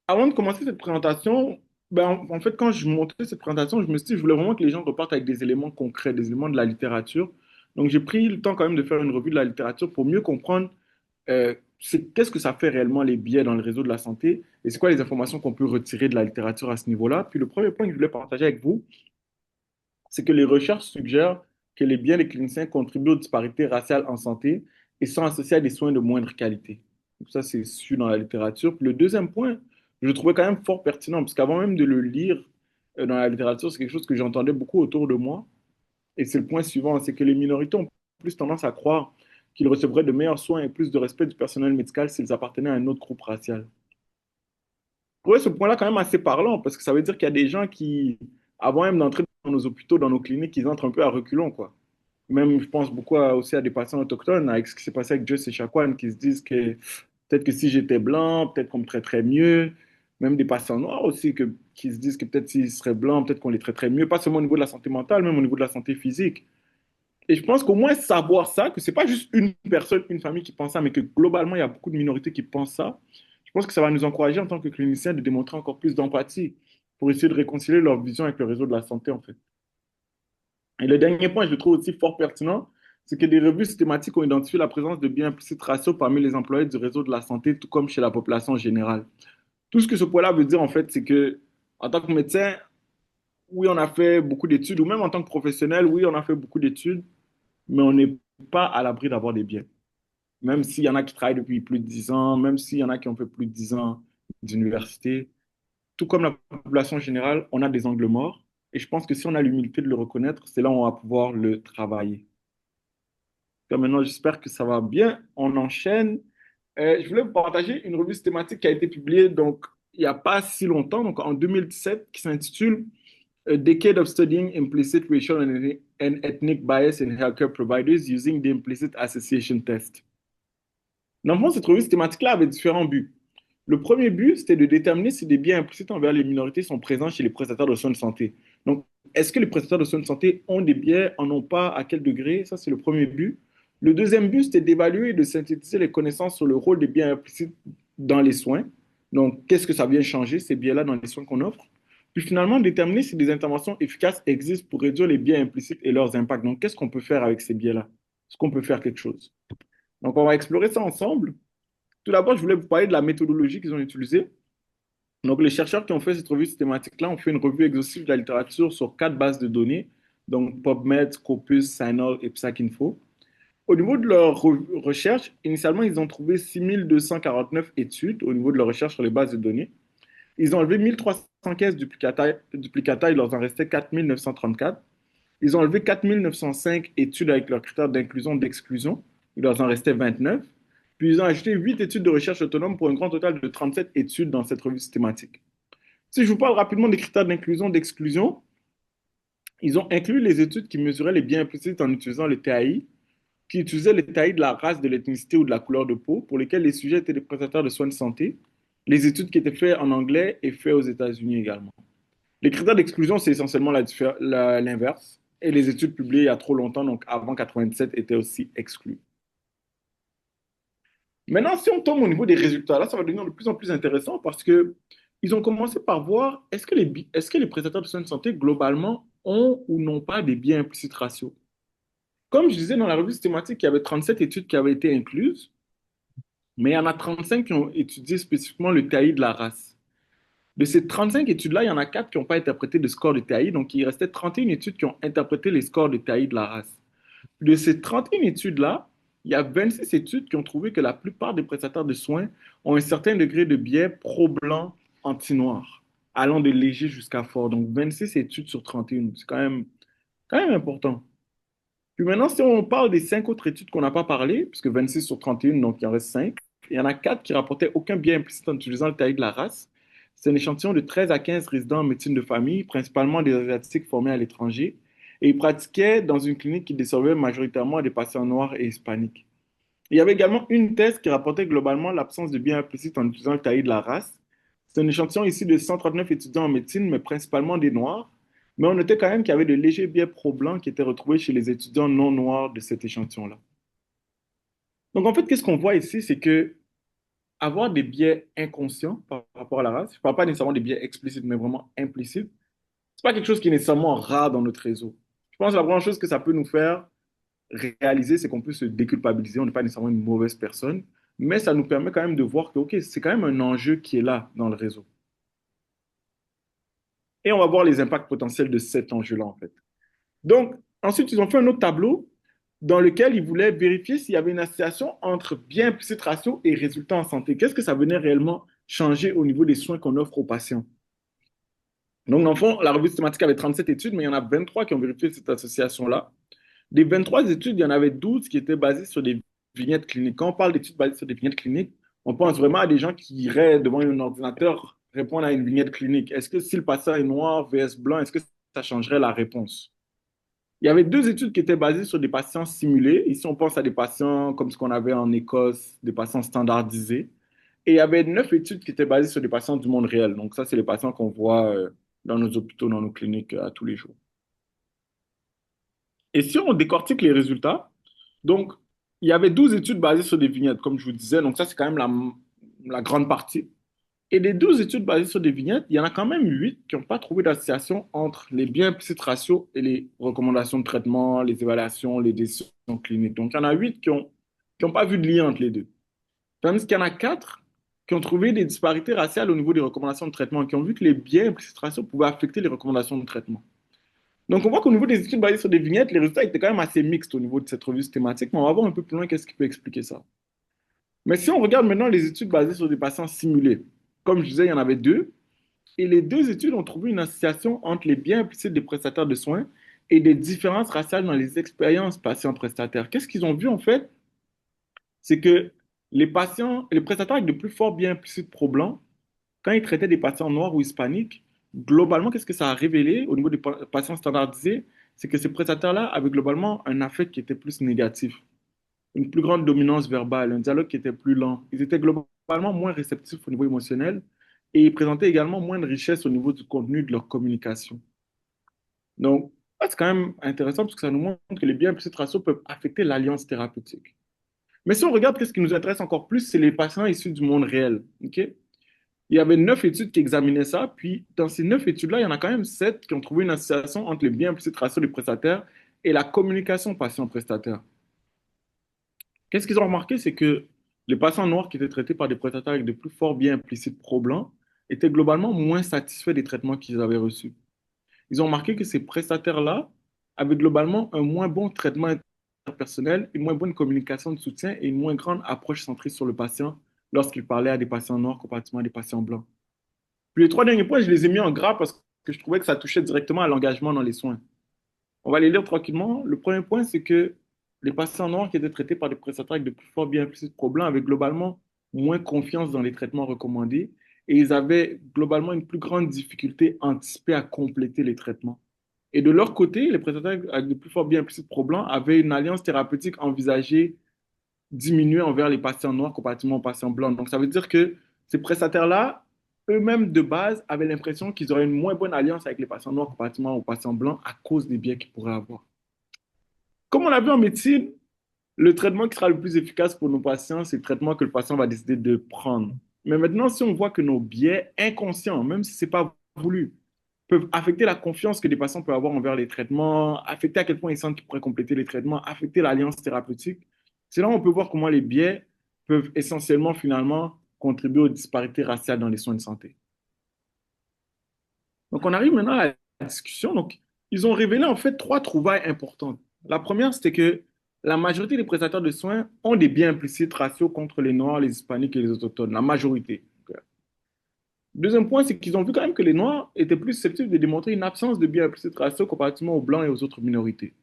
avant de commencer cette présentation, ben, en fait, quand je montrais cette présentation, je me suis dit, je voulais vraiment que les gens repartent avec des éléments concrets, des éléments de la littérature. Donc, j'ai pris le temps quand même de faire une revue de la littérature pour mieux comprendre qu'est-ce que ça fait réellement les biais dans le réseau de la santé et c'est quoi les informations qu'on peut retirer de la littérature à ce niveau-là. Puis le premier point que je voulais partager avec vous, c'est que les recherches suggèrent que les biais des cliniciens contribuent aux disparités raciales en santé et sont associés à des soins de moindre qualité. Donc ça, c'est su dans la littérature. Puis le deuxième point, je le trouvais quand même fort pertinent, parce qu'avant même de le lire dans la littérature, c'est quelque chose que j'entendais beaucoup autour de moi. Et c'est le point suivant, c'est que les minorités ont plus tendance à croire qu'ils recevraient de meilleurs soins et plus de respect du personnel médical s'ils appartenaient à un autre groupe racial. Oui, ce point-là, quand même assez parlant, parce que ça veut dire qu'il y a des gens qui, avant même d'entrer dans nos hôpitaux, dans nos cliniques, ils entrent un peu à reculons, quoi. Même, je pense beaucoup aussi à des patients autochtones, avec ce qui s'est passé avec Joyce Echaquan, qui se disent que peut-être que si j'étais blanc, peut-être qu'on me traiterait mieux. Même des patients noirs aussi, qui se disent que peut-être s'ils seraient blancs, peut-être qu'on les traiterait mieux, pas seulement au niveau de la santé mentale, même au niveau de la santé physique. Et je pense qu'au moins savoir ça, que c'est pas juste une personne, une famille qui pense ça, mais que globalement, il y a beaucoup de minorités qui pensent ça, je pense que ça va nous encourager en tant que cliniciens de démontrer encore plus d'empathie pour essayer de réconcilier leur vision avec le réseau de la santé, en fait. Et le dernier point, je le trouve aussi fort pertinent, c'est que des revues systématiques ont identifié la présence de biais implicites raciaux parmi les employés du réseau de la santé, tout comme chez la population générale. Tout ce que ce point-là veut dire, en fait, c'est que en tant que médecin, oui, on a fait beaucoup d'études, ou même en tant que professionnel, oui, on a fait beaucoup d'études, mais on n'est pas à l'abri d'avoir des biais. Même s'il y en a qui travaillent depuis plus de 10 ans, même s'il y en a qui ont fait plus de 10 ans d'université, tout comme la population générale, on a des angles morts. Et je pense que si on a l'humilité de le reconnaître, c'est là où on va pouvoir le travailler. Donc maintenant, j'espère que ça va bien. On enchaîne. Je voulais vous partager une revue thématique qui a été publiée donc, il n'y a pas si longtemps, donc en 2017, qui s'intitule A Decade of Studying Implicit Racial and Ethnic Bias in Healthcare Providers Using the Implicit Association Test. Normalement, cette revue thématique-là avait différents buts. Le premier but, c'était de déterminer si des biais implicites envers les minorités sont présents chez les prestataires de soins de santé. Donc, est-ce que les prestataires de soins de santé ont des biais, en ont pas, à quel degré? Ça, c'est le premier but. Le deuxième but, c'était d'évaluer et de synthétiser les connaissances sur le rôle des biais implicites dans les soins. Donc, qu'est-ce que ça vient changer, ces biais-là, dans les soins qu'on offre? Puis finalement, déterminer si des interventions efficaces existent pour réduire les biais implicites et leurs impacts. Donc, qu'est-ce qu'on peut faire avec ces biais-là? Est-ce qu'on peut faire quelque chose? Donc, on va explorer ça ensemble. Tout d'abord, je voulais vous parler de la méthodologie qu'ils ont utilisée. Donc, les chercheurs qui ont fait cette revue systématique-là ont fait une revue exhaustive de la littérature sur 4 bases de données, donc PubMed, Scopus, Signal et PsycInfo. Au niveau de leur recherche, initialement, ils ont trouvé 6249 études au niveau de leur recherche sur les bases de données. Ils ont enlevé 1315 duplicata, il leur en restait 4934. Ils ont enlevé 4905 études avec leurs critères d'inclusion-d'exclusion, il leur en restait 29. Puis ils ont ajouté 8 études de recherche autonome pour un grand total de 37 études dans cette revue systématique. Si je vous parle rapidement des critères d'inclusion-d'exclusion, ils ont inclus les études qui mesuraient les biais implicites en utilisant le TAI, qui utilisaient le TAI de la race, de l'ethnicité ou de la couleur de peau, pour lesquels les sujets étaient des prestataires de soins de santé, les études qui étaient faites en anglais et faites aux États-Unis également. Les critères d'exclusion, c'est essentiellement l'inverse, et les études publiées il y a trop longtemps, donc avant 97, étaient aussi exclues. Maintenant, si on tombe au niveau des résultats, là, ça va devenir de plus en plus intéressant parce que ils ont commencé par voir est-ce que les prestataires de soins de santé, globalement, ont ou n'ont pas des biais implicites raciaux. Comme je disais dans la revue systématique, il y avait 37 études qui avaient été incluses, mais il y en a 35 qui ont étudié spécifiquement le TAI de la race. De ces 35 études-là, il y en a 4 qui n'ont pas interprété de score de TAI, donc il restait 31 études qui ont interprété les scores de TAI de la race. De ces 31 études-là, il y a 26 études qui ont trouvé que la plupart des prestataires de soins ont un certain degré de biais pro-blanc, anti-noir, allant de léger jusqu'à fort. Donc 26 études sur 31, c'est quand même important. Puis maintenant, si on parle des 5 autres études qu'on n'a pas parlé, puisque 26 sur 31, donc il en reste 5, il y en a 4 qui rapportaient aucun biais implicite en utilisant le taille de la race. C'est un échantillon de 13 à 15 résidents en médecine de famille, principalement des Asiatiques formés à l'étranger, et ils pratiquaient dans une clinique qui desservait majoritairement des patients noirs et hispaniques. Il y avait également une thèse qui rapportait globalement l'absence de biais implicites en utilisant le taille de la race. C'est un échantillon ici de 139 étudiants en médecine, mais principalement des noirs. Mais on notait quand même qu'il y avait de légers biais pro-blancs qui étaient retrouvés chez les étudiants non noirs de cet échantillon-là. Donc en fait, qu'est-ce qu'on voit ici, c'est que avoir des biais inconscients par rapport à la race, je ne parle pas nécessairement des biais explicites, mais vraiment implicites, c'est pas quelque chose qui est nécessairement rare dans notre réseau. Je pense que la première chose que ça peut nous faire réaliser, c'est qu'on peut se déculpabiliser, on n'est pas nécessairement une mauvaise personne, mais ça nous permet quand même de voir que, OK, c'est quand même un enjeu qui est là dans le réseau. Et on va voir les impacts potentiels de cet enjeu-là, en fait. Donc, ensuite, ils ont fait un autre tableau dans lequel ils voulaient vérifier s'il y avait une association entre biais implicites raciaux et résultats en santé. Qu'est-ce que ça venait réellement changer au niveau des soins qu'on offre aux patients? Donc, dans le fond, la revue systématique avait 37 études, mais il y en a 23 qui ont vérifié cette association-là. Des 23 études, il y en avait 12 qui étaient basées sur des vignettes cliniques. Quand on parle d'études basées sur des vignettes cliniques, on pense vraiment à des gens qui iraient devant un ordinateur répondre à une vignette clinique. Est-ce que si le patient est noir vs blanc, est-ce que ça changerait la réponse? Il y avait deux études qui étaient basées sur des patients simulés. Ici, on pense à des patients comme ce qu'on avait en Écosse, des patients standardisés. Et il y avait 9 études qui étaient basées sur des patients du monde réel. Donc ça, c'est les patients qu'on voit dans nos hôpitaux, dans nos cliniques à tous les jours. Et si on décortique les résultats, donc il y avait 12 études basées sur des vignettes, comme je vous disais. Donc ça, c'est quand même la grande partie. Et des 12 études basées sur des vignettes, il y en a quand même 8 qui n'ont pas trouvé d'association entre les biais implicites ratios et les recommandations de traitement, les évaluations, les décisions cliniques. Donc il y en a 8 qui ont pas vu de lien entre les deux. Tandis qu'il y en a 4 qui ont trouvé des disparités raciales au niveau des recommandations de traitement, qui ont vu que les biais implicites ratios pouvaient affecter les recommandations de traitement. Donc on voit qu'au niveau des études basées sur des vignettes, les résultats étaient quand même assez mixtes au niveau de cette revue systématique, mais on va voir un peu plus loin qu'est-ce qui peut expliquer ça. Mais si on regarde maintenant les études basées sur des patients simulés, comme je disais, il y en avait 2. Et les 2 études ont trouvé une association entre les biais implicites des prestataires de soins et des différences raciales dans les expériences patients-prestataires. Qu'est-ce qu'ils ont vu en fait? C'est que les prestataires avec de plus forts biais implicites pro-blancs, quand ils traitaient des patients noirs ou hispaniques, globalement, qu'est-ce que ça a révélé au niveau des patients standardisés? C'est que ces prestataires-là avaient globalement un affect qui était plus négatif, une plus grande dominance verbale, un dialogue qui était plus lent. Ils étaient globalement moins réceptifs au niveau émotionnel et ils présentaient également moins de richesse au niveau du contenu de leur communication. Donc, ça, c'est quand même intéressant parce que ça nous montre que les biais implicites raciaux peuvent affecter l'alliance thérapeutique. Mais si on regarde, qu'est-ce qui nous intéresse encore plus, c'est les patients issus du monde réel. Ok. Il y avait 9 études qui examinaient ça, puis dans ces 9 études-là, il y en a quand même 7 qui ont trouvé une association entre les biais implicites raciaux des prestataires et la communication patient-prestataire. Qu'est-ce qu'ils ont remarqué? C'est que les patients noirs qui étaient traités par des prestataires avec de plus forts biais implicites pro-blancs étaient globalement moins satisfaits des traitements qu'ils avaient reçus. Ils ont remarqué que ces prestataires-là avaient globalement un moins bon traitement interpersonnel, une moins bonne communication de soutien et une moins grande approche centrée sur le patient lorsqu'ils parlaient à des patients noirs comparativement à des patients blancs. Puis les 3 derniers points, je les ai mis en gras parce que je trouvais que ça touchait directement à l'engagement dans les soins. On va les lire tranquillement. Le premier point, c'est que les patients noirs qui étaient traités par des prestataires avec de plus forts biais implicites pro-blancs avaient globalement moins confiance dans les traitements recommandés et ils avaient globalement une plus grande difficulté anticipée à compléter les traitements. Et de leur côté, les prestataires avec de plus forts biais implicites pro-blancs avaient une alliance thérapeutique envisagée diminuée envers les patients noirs comparativement aux patients blancs. Donc ça veut dire que ces prestataires-là, eux-mêmes de base, avaient l'impression qu'ils auraient une moins bonne alliance avec les patients noirs comparativement aux patients blancs à cause des biais qu'ils pourraient avoir. Comme on l'a vu en médecine, le traitement qui sera le plus efficace pour nos patients, c'est le traitement que le patient va décider de prendre. Mais maintenant, si on voit que nos biais inconscients, même si ce n'est pas voulu, peuvent affecter la confiance que des patients peuvent avoir envers les traitements, affecter à quel point ils sentent qu'ils pourraient compléter les traitements, affecter l'alliance thérapeutique, c'est là où on peut voir comment les biais peuvent essentiellement, finalement, contribuer aux disparités raciales dans les soins de santé. Donc, on arrive maintenant à la discussion. Donc, ils ont révélé en fait 3 trouvailles importantes. La première, c'était que la majorité des prestataires de soins ont des biais implicites raciaux contre les Noirs, les Hispaniques et les Autochtones. La majorité. Deuxième point, c'est qu'ils ont vu quand même que les Noirs étaient plus susceptibles de démontrer une absence de biais implicites raciaux comparativement aux Blancs et aux autres minorités.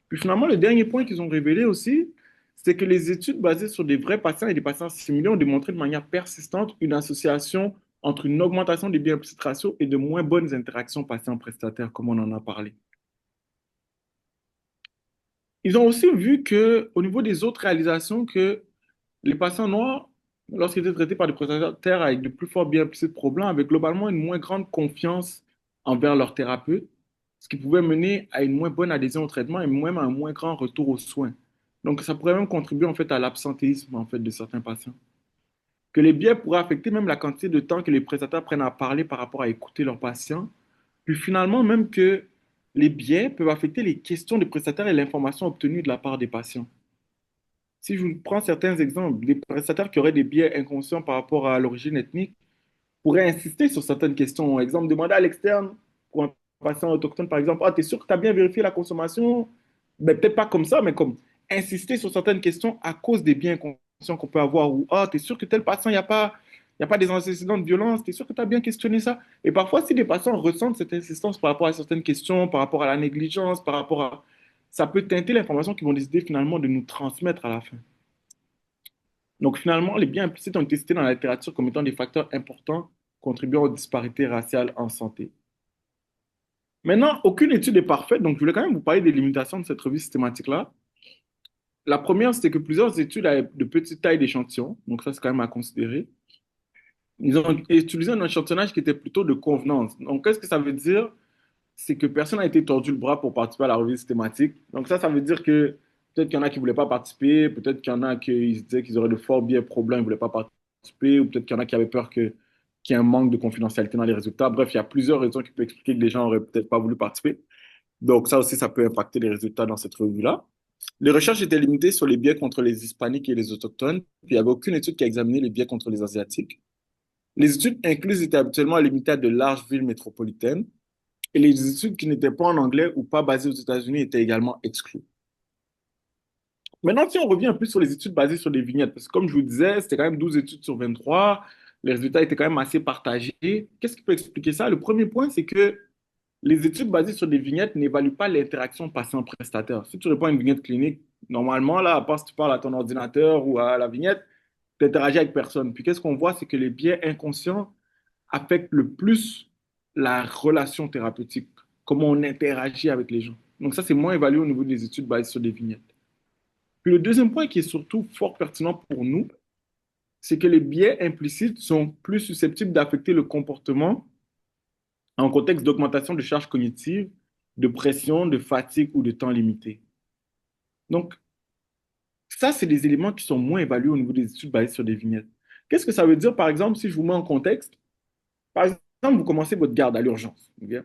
Puis finalement, le dernier point qu'ils ont révélé aussi, c'est que les études basées sur des vrais patients et des patients simulés ont démontré de manière persistante une association entre une augmentation des biais implicites raciaux et de moins bonnes interactions patients-prestataires, comme on en a parlé. Ils ont aussi vu que, au niveau des autres réalisations, que les patients noirs, lorsqu'ils étaient traités par des prestataires avec de plus forts biais implicites pro-blancs, avaient globalement une moins grande confiance envers leur thérapeute, ce qui pouvait mener à une moins bonne adhésion au traitement et même à un moins grand retour aux soins. Donc, ça pourrait même contribuer en fait à l'absentéisme en fait de certains patients. Que les biais pourraient affecter même la quantité de temps que les prestataires prennent à parler par rapport à écouter leurs patients. Puis finalement, même que les biais peuvent affecter les questions des prestataires et l'information obtenue de la part des patients. Si je vous prends certains exemples, des prestataires qui auraient des biais inconscients par rapport à l'origine ethnique pourraient insister sur certaines questions. Exemple, demander à l'externe, pour un patient autochtone par exemple, ah, t'es sûr que tu as bien vérifié la consommation? Ben, peut-être pas comme ça, mais comme insister sur certaines questions à cause des biais inconscients qu'on peut avoir. Ou, ah, t'es sûr que tel patient, il n'y a pas Il n'y a pas des antécédents de violence, tu es sûr que tu as bien questionné ça? Et parfois, si des patients ressentent cette insistance par rapport à certaines questions, par rapport à la négligence, par rapport à... Ça peut teinter l'information qu'ils vont décider finalement de nous transmettre à la fin. Donc finalement, les biais implicites ont été cités dans la littérature comme étant des facteurs importants contribuant aux disparités raciales en santé. Maintenant, aucune étude est parfaite, donc je voulais quand même vous parler des limitations de cette revue systématique-là. La première, c'était que plusieurs études avaient de petites tailles d'échantillons, donc ça c'est quand même à considérer. Ils ont utilisé un échantillonnage qui était plutôt de convenance. Donc qu'est-ce que ça veut dire? C'est que personne n'a été tordu le bras pour participer à la revue systématique. Donc ça veut dire que peut-être qu'il y en a qui ne voulaient pas participer, peut-être qu'il y en a qui se disaient qu'ils auraient de forts biais problèmes, ils ne voulaient pas participer, ou peut-être qu'il y en a qui avaient peur qu'il y ait un manque de confidentialité dans les résultats. Bref, il y a plusieurs raisons qui peuvent expliquer que les gens n'auraient peut-être pas voulu participer. Donc ça aussi, ça peut impacter les résultats dans cette revue-là. Les recherches étaient limitées sur les biais contre les hispaniques et les autochtones, puis il n'y avait aucune étude qui a examiné les biais contre les asiatiques. Les études incluses étaient habituellement limitées à de larges villes métropolitaines, et les études qui n'étaient pas en anglais ou pas basées aux États-Unis étaient également exclues. Maintenant, si on revient un peu sur les études basées sur des vignettes, parce que comme je vous disais, c'était quand même 12 études sur 23, les résultats étaient quand même assez partagés. Qu'est-ce qui peut expliquer ça? Le premier point, c'est que les études basées sur des vignettes n'évaluent pas l'interaction patient-prestataire. Si tu réponds à une vignette clinique, normalement, là, à part si tu parles à ton ordinateur ou à la vignette, tu n'interagis avec personne. Puis qu'est-ce qu'on voit, c'est que les biais inconscients affectent le plus la relation thérapeutique, comment on interagit avec les gens. Donc ça, c'est moins évalué au niveau des études basées sur des vignettes. Puis le deuxième point qui est surtout fort pertinent pour nous, c'est que les biais implicites sont plus susceptibles d'affecter le comportement en contexte d'augmentation de charges cognitives, de pression, de fatigue ou de temps limité. Donc, ça, c'est des éléments qui sont moins évalués au niveau des études basées sur des vignettes. Qu'est-ce que ça veut dire, par exemple, si je vous mets en contexte? Par exemple, vous commencez votre garde à l'urgence. Okay?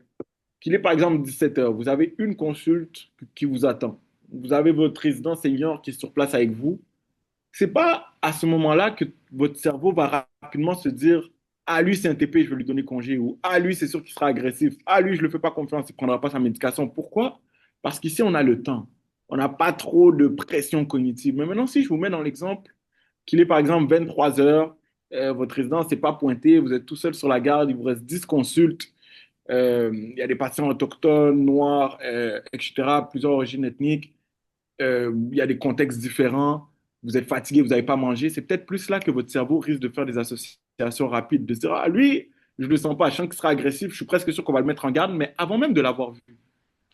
Qu'il est, par exemple, 17 heures. Vous avez une consulte qui vous attend. Vous avez votre résident senior qui est sur place avec vous. C'est pas à ce moment-là que votre cerveau va rapidement se dire ah, lui, c'est un TP, je vais lui donner congé. Ou ah, lui, c'est sûr qu'il sera agressif. Ah, lui, je ne le fais pas confiance, il ne prendra pas sa médication. Pourquoi? Parce qu'ici, on a le temps. On n'a pas trop de pression cognitive. Mais maintenant, si je vous mets dans l'exemple qu'il est, par exemple, 23 heures, votre résident ne s'est pas pointé, vous êtes tout seul sur la garde, il vous reste 10 consultes, il y a des patients autochtones, noirs, etc., plusieurs origines ethniques, il y a des contextes différents, vous êtes fatigué, vous n'avez pas mangé, c'est peut-être plus là que votre cerveau risque de faire des associations rapides, de se dire, ah, lui, je ne le sens pas, je sens qu'il sera agressif, je suis presque sûr qu'on va le mettre en garde, mais avant même de l'avoir vu.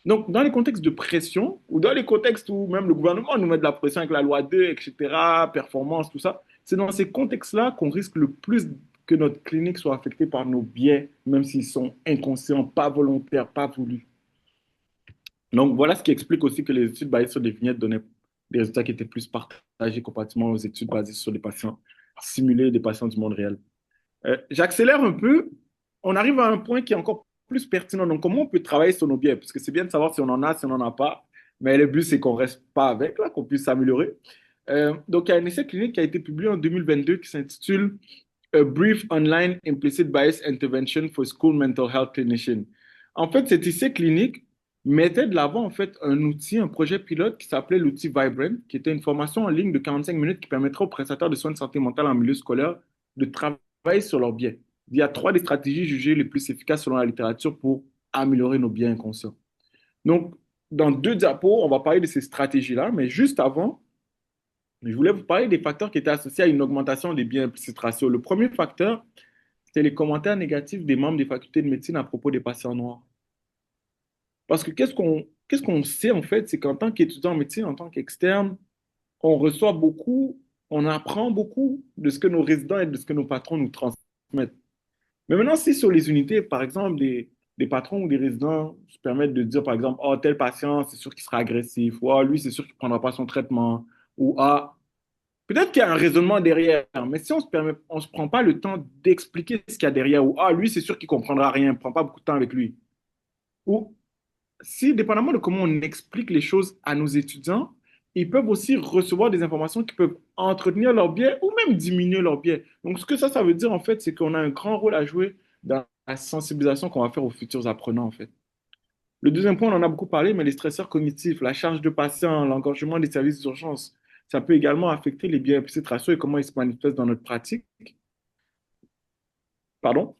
Donc, dans les contextes de pression, ou dans les contextes où même le gouvernement nous met de la pression avec la loi 2, etc., performance, tout ça, c'est dans ces contextes-là qu'on risque le plus que notre clinique soit affectée par nos biais, même s'ils sont inconscients, pas volontaires, pas voulus. Donc, voilà ce qui explique aussi que les études basées sur des vignettes donnaient des résultats qui étaient plus partagés comparativement aux études basées sur des patients simulés, des patients du monde réel. J'accélère un peu. On arrive à un point qui est encore plus pertinent. Donc, comment on peut travailler sur nos biais? Parce que c'est bien de savoir si on en a, si on n'en a pas. Mais le but, c'est qu'on ne reste pas avec, là, qu'on puisse s'améliorer. Donc, il y a un essai clinique qui a été publié en 2022 qui s'intitule A Brief Online Implicit Bias Intervention for School Mental Health Clinicians. En fait, cet essai clinique mettait de l'avant en fait un outil, un projet pilote qui s'appelait l'outil Vibrant, qui était une formation en ligne de 45 minutes qui permettrait aux prestataires de soins de santé mentale en milieu scolaire de travailler sur leurs biais. Il y a 3 des stratégies jugées les plus efficaces selon la littérature pour améliorer nos biais inconscients. Donc, dans 2 diapos, on va parler de ces stratégies-là, mais juste avant, je voulais vous parler des facteurs qui étaient associés à une augmentation des biais implicites raciaux. Le premier facteur, c'était les commentaires négatifs des membres des facultés de médecine à propos des patients noirs. Parce que qu'est-ce qu'on sait en fait, c'est qu'en tant qu'étudiant en médecine, en tant qu'externe, on reçoit beaucoup, on apprend beaucoup de ce que nos résidents et de ce que nos patrons nous transmettent. Mais maintenant, si sur les unités, par exemple, des patrons ou des résidents se permettent de dire, par exemple, oh, tel patient, c'est sûr qu'il sera agressif, ou oh, lui, c'est sûr qu'il ne prendra pas son traitement, ou ah, peut-être qu'il y a un raisonnement derrière, mais si on ne se prend pas le temps d'expliquer ce qu'il y a derrière, ou ah, lui, c'est sûr qu'il ne comprendra rien, ne prend pas beaucoup de temps avec lui. Ou si, dépendamment de comment on explique les choses à nos étudiants, ils peuvent aussi recevoir des informations qui peuvent entretenir leur biais ou même diminuer leur biais. Donc, ce que ça veut dire, en fait, c'est qu'on a un grand rôle à jouer dans la sensibilisation qu'on va faire aux futurs apprenants, en fait. Le deuxième point, on en a beaucoup parlé, mais les stresseurs cognitifs, la charge de patients, l'engorgement des services d'urgence, ça peut également affecter les biais implicites raciaux et comment ils se manifestent dans notre pratique. Pardon?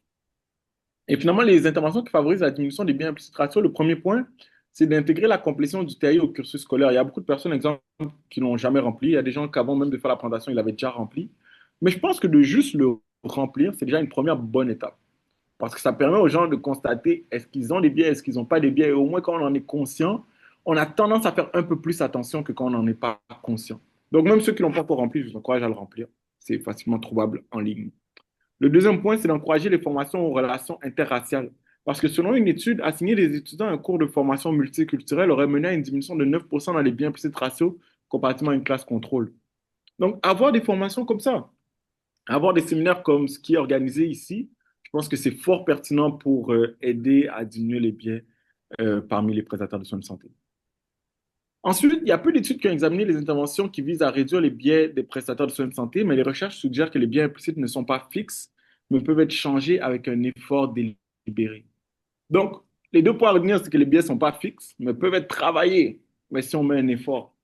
Et finalement, les interventions qui favorisent la diminution des biais implicites raciaux, le premier point, c'est d'intégrer la complétion du TAI au cursus scolaire. Il y a beaucoup de personnes, exemple, qui l'ont jamais rempli. Il y a des gens qui, avant même de faire la présentation, ils l'avaient déjà rempli. Mais je pense que de juste le remplir, c'est déjà une première bonne étape. Parce que ça permet aux gens de constater est-ce qu'ils ont des biais, est-ce qu'ils n'ont pas des biais. Et au moins, quand on en est conscient, on a tendance à faire un peu plus attention que quand on n'en est pas conscient. Donc, même ceux qui ne l'ont pas encore rempli, je vous encourage à le remplir. C'est facilement trouvable en ligne. Le deuxième point, c'est d'encourager les formations aux relations interraciales. Parce que selon une étude, assigner des étudiants à un cours de formation multiculturelle aurait mené à une diminution de 9% dans les biens implicites raciaux comparativement à une classe contrôle. Donc, avoir des formations comme ça, avoir des séminaires comme ce qui est organisé ici, je pense que c'est fort pertinent pour aider à diminuer les biais parmi les prestataires de soins de santé. Ensuite, il y a peu d'études qui ont examiné les interventions qui visent à réduire les biais des prestataires de soins de santé, mais les recherches suggèrent que les biais implicites ne sont pas fixes, mais peuvent être changés avec un effort délibéré. Donc, les deux points à retenir, c'est que les biais ne sont pas fixes, mais peuvent être travaillés, mais si on met un effort.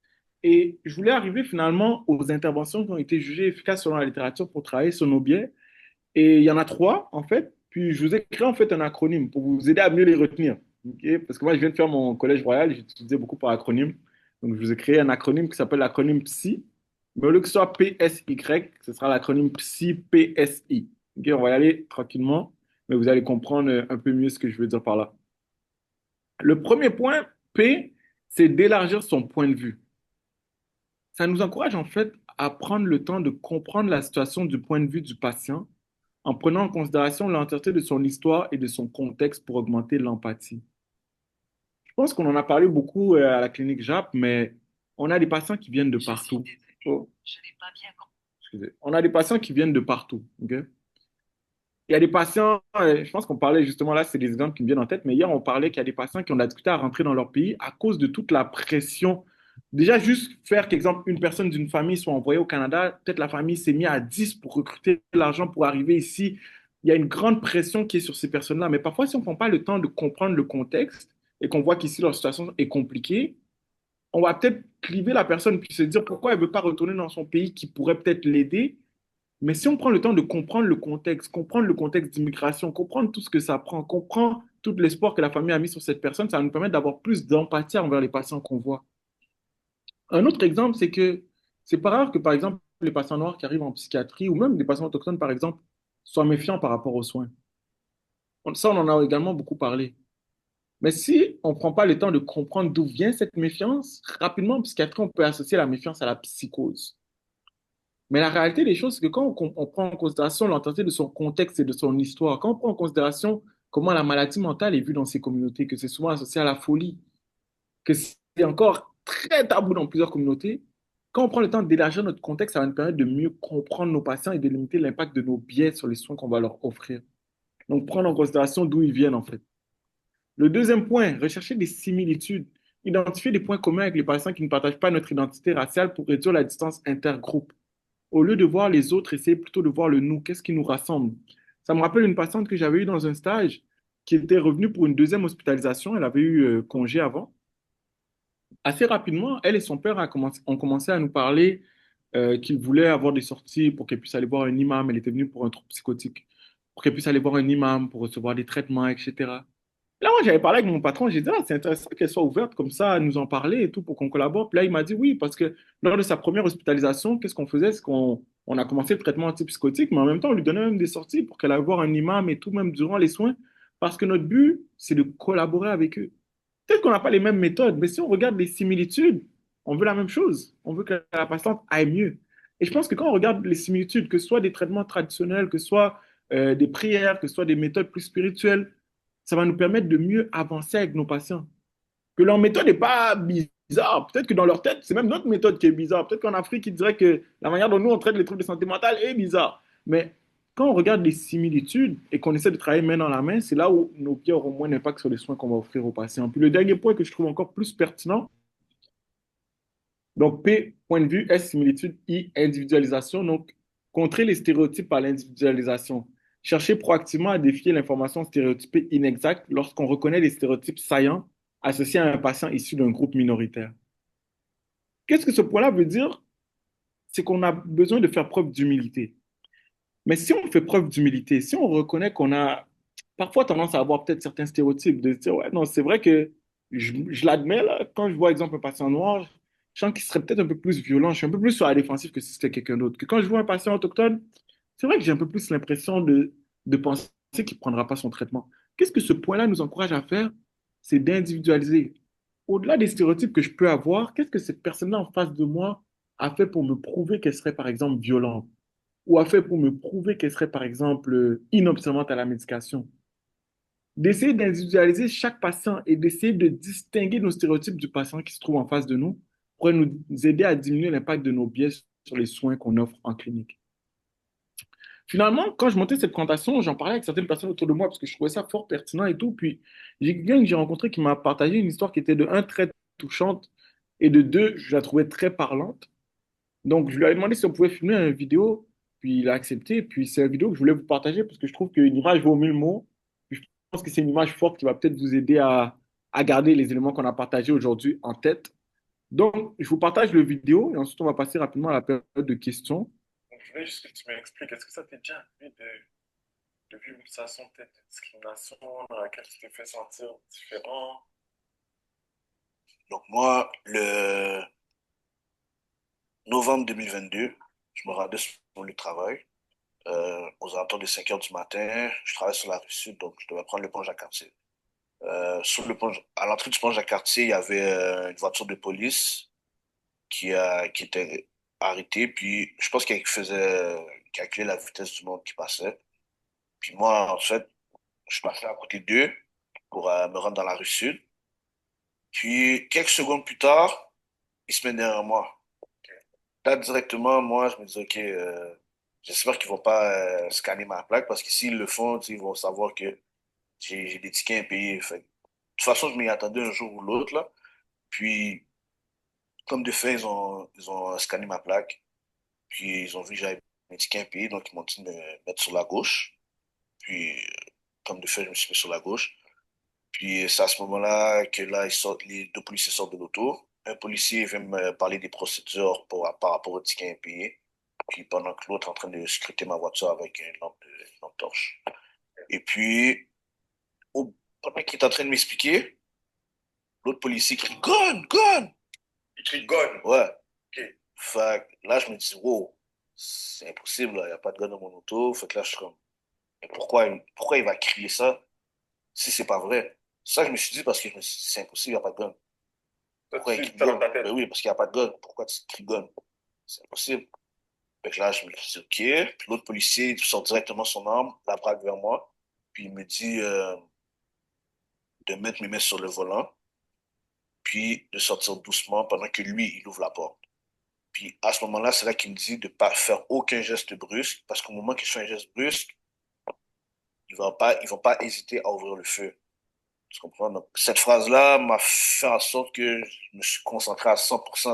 Et je voulais arriver finalement aux interventions qui ont été jugées efficaces selon la littérature pour travailler sur nos biais. Et il y en a trois, en fait. Puis je vous ai créé en fait un acronyme pour vous aider à mieux les retenir. Ok. Parce que moi, je viens de faire mon collège royal, j'utilisais beaucoup par acronyme. Donc, je vous ai créé un acronyme qui s'appelle l'acronyme PSI. Mais au lieu que ce soit PSY, ce sera l'acronyme PSI-PSI. Ok, on va y aller tranquillement, mais vous allez comprendre un peu mieux ce que je veux dire par là. Le premier point, P, c'est d'élargir son point de vue. Ça nous encourage en fait à prendre le temps de comprendre la situation du point de vue du patient en prenant en considération l'entièreté de son histoire et de son contexte pour augmenter l'empathie. Je pense qu'on en a parlé beaucoup à la clinique JAP, mais on a des patients qui viennent de partout. Oh, excusez. On a des patients qui viennent de partout. Ok. Il y a des patients, je pense qu'on parlait justement là, c'est des exemples qui me viennent en tête, mais hier on parlait qu'il y a des patients qui ont de la difficulté à rentrer dans leur pays à cause de toute la pression. Déjà, juste faire qu'exemple, une personne d'une famille soit envoyée au Canada, peut-être la famille s'est mise à 10 pour recruter l'argent pour arriver ici. Il y a une grande pression qui est sur ces personnes-là. Mais parfois, si on ne prend pas le temps de comprendre le contexte et qu'on voit qu'ici leur situation est compliquée, on va peut-être cliver la personne puis se dire pourquoi elle ne veut pas retourner dans son pays qui pourrait peut-être l'aider. Mais si on prend le temps de comprendre le contexte d'immigration, comprendre tout ce que ça prend, comprendre tout l'espoir que la famille a mis sur cette personne, ça va nous permettre d'avoir plus d'empathie envers les patients qu'on voit. Un autre exemple, c'est que c'est pas rare que, par exemple, les patients noirs qui arrivent en psychiatrie ou même des patients autochtones, par exemple, soient méfiants par rapport aux soins. Ça, on en a également beaucoup parlé. Mais si on ne prend pas le temps de comprendre d'où vient cette méfiance, rapidement en psychiatrie, on peut associer la méfiance à la psychose. Mais la réalité des choses, c'est que quand on prend en considération l'entièreté de son contexte et de son histoire, quand on prend en considération comment la maladie mentale est vue dans ces communautés, que c'est souvent associé à la folie, que c'est encore très tabou dans plusieurs communautés, quand on prend le temps d'élargir notre contexte, ça va nous permettre de mieux comprendre nos patients et de limiter l'impact de nos biais sur les soins qu'on va leur offrir. Donc, prendre en considération d'où ils viennent, en fait. Le deuxième point, rechercher des similitudes. Identifier des points communs avec les patients qui ne partagent pas notre identité raciale pour réduire la distance intergroupe. Au lieu de voir les autres, essayer plutôt de voir le nous. Qu'est-ce qui nous rassemble? Ça me rappelle une patiente que j'avais eue dans un stage qui était revenue pour une deuxième hospitalisation. Elle avait eu congé avant. Assez rapidement, elle et son père ont commencé à nous parler qu'ils voulaient avoir des sorties pour qu'elle puisse aller voir un imam. Elle était venue pour un trouble psychotique. Pour qu'elle puisse aller voir un imam pour recevoir des traitements, etc. Là, moi, j'avais parlé avec mon patron, j'ai dit, ah, c'est intéressant qu'elle soit ouverte comme ça à nous en parler et tout pour qu'on collabore. Puis là, il m'a dit oui, parce que lors de sa première hospitalisation, qu'est-ce qu'on faisait? C'est qu'on a commencé le traitement antipsychotique, mais en même temps, on lui donnait même des sorties pour qu'elle aille voir un imam et tout, même durant les soins, parce que notre but, c'est de collaborer avec eux. Peut-être qu'on n'a pas les mêmes méthodes, mais si on regarde les similitudes, on veut la même chose. On veut que la patiente aille mieux. Et je pense que quand on regarde les similitudes, que ce soit des traitements traditionnels, que ce soit des prières, que ce soit des méthodes plus spirituelles, ça va nous permettre de mieux avancer avec nos patients. Que leur méthode n'est pas bizarre. Peut-être que dans leur tête, c'est même notre méthode qui est bizarre. Peut-être qu'en Afrique, ils diraient que la manière dont nous, on traite les troubles de santé mentale est bizarre. Mais quand on regarde les similitudes et qu'on essaie de travailler main dans la main, c'est là où nos pieds auront moins d'impact sur les soins qu'on va offrir aux patients. Puis le dernier point que je trouve encore plus pertinent, donc P, point de vue, S, similitude, I, individualisation. Donc, contrer les stéréotypes par l'individualisation. Chercher proactivement à défier l'information stéréotypée inexacte lorsqu'on reconnaît les stéréotypes saillants associés à un patient issu d'un groupe minoritaire. Qu'est-ce que ce point-là veut dire? C'est qu'on a besoin de faire preuve d'humilité. Mais si on fait preuve d'humilité, si on reconnaît qu'on a parfois tendance à avoir peut-être certains stéréotypes, de se dire, ouais, non, c'est vrai que je l'admets, là, quand je vois, exemple, un patient noir, je sens qu'il serait peut-être un peu plus violent, je suis un peu plus sur la défensive que si c'était quelqu'un d'autre. Que quand je vois un patient autochtone, c'est vrai que j'ai un peu plus l'impression de penser qu'il ne prendra pas son traitement. Qu'est-ce que ce point-là nous encourage à faire? C'est d'individualiser. Au-delà des stéréotypes que je peux avoir, qu'est-ce que cette personne-là en face de moi a fait pour me prouver qu'elle serait, par exemple, violente? Ou a fait pour me prouver qu'elle serait, par exemple, inobservante à la médication? D'essayer d'individualiser chaque patient et d'essayer de distinguer nos stéréotypes du patient qui se trouve en face de nous pourrait nous aider à diminuer l'impact de nos biais sur les soins qu'on offre en clinique. Finalement, quand je montais cette présentation, j'en parlais avec certaines personnes autour de moi parce que je trouvais ça fort pertinent et tout. Puis, j'ai quelqu'un que j'ai rencontré qui m'a partagé une histoire qui était de un, très touchante et de deux, je la trouvais très parlante. Donc, je lui ai demandé si on pouvait filmer une vidéo, puis il a accepté. Puis, c'est une vidéo que je voulais vous partager parce que je trouve qu'une image vaut mille mots. Puis, je pense que c'est une image forte qui va peut-être vous aider à garder les éléments qu'on a partagés aujourd'hui en tête. Donc, je vous partage le vidéo et ensuite, on va passer rapidement à la période de questions. Donc, je voulais juste que tu m'expliques, est-ce que ça t'est déjà arrivé de vivre une situation peut-être de discrimination dans laquelle tu t'es fait sentir différent? Donc moi, le novembre 2022, je me rendais sur le travail, aux alentours de 5 heures du matin. Je travaille sur la rue Sud, donc je devais prendre le pont Jacques-Cartier. Sur le pont, à l'entrée du pont Jacques-Cartier, il y avait une voiture de police qui était arrêtée, puis je pense qu'elle faisait calculer la vitesse du monde qui passait. Puis moi, en fait, je passais à côté d'eux pour me rendre dans la rue Sud. Puis quelques secondes plus tard, ils se mettent derrière moi. Là, directement, moi, je me dis, OK, j'espère qu'ils vont pas scanner ma plaque parce que s'ils le font, tu sais, ils vont savoir que j'ai des tickets impayés. Fait, de toute façon, je m'y attendais un jour ou l'autre, là. Puis, comme de fait, ils ont scanné ma plaque. Puis, ils ont vu que j'avais mes tickets impayés, donc ils m'ont dit de me mettre sur la gauche. Puis, comme de fait, je me suis mis sur la gauche. Puis, c'est à ce moment-là que là, les deux policiers sortent de l'auto. Un policier vient me parler des procédures par rapport aux tickets impayés. Puis pendant que l'autre est en train de scruter ma voiture avec une lampe torche. Et puis, pendant qu'il est en train de m'expliquer, l'autre policier crie Gun! Gun! Il crie gun. Ouais. Ok. Fait que là, je me dis, wow, c'est impossible, il n'y a pas de gun dans mon auto. Fait que là, je suis comme, mais pourquoi il va crier ça si c'est pas vrai? Ça, je me suis dit parce que je me suis dit, c'est impossible, il n'y a pas de gun. Toi, Pourquoi tu il dis crie ça dans gun? ta tête. Ben oui, parce qu'il n'y a pas de gun. Pourquoi tu cries gun? C'est impossible. Fait que là, je me dis, OK. Puis l'autre policier, il sort directement son arme, la braque vers moi. Puis il me dit de mettre mes mains sur le volant, puis de sortir doucement pendant que lui, il ouvre la porte. Puis à ce moment-là, c'est là qu'il me dit de ne pas faire aucun geste brusque, parce qu'au moment que je fais un geste brusque, ils vont pas hésiter à ouvrir le feu. Tu comprends? Donc, cette phrase-là m'a fait en sorte que je me suis concentré à 100%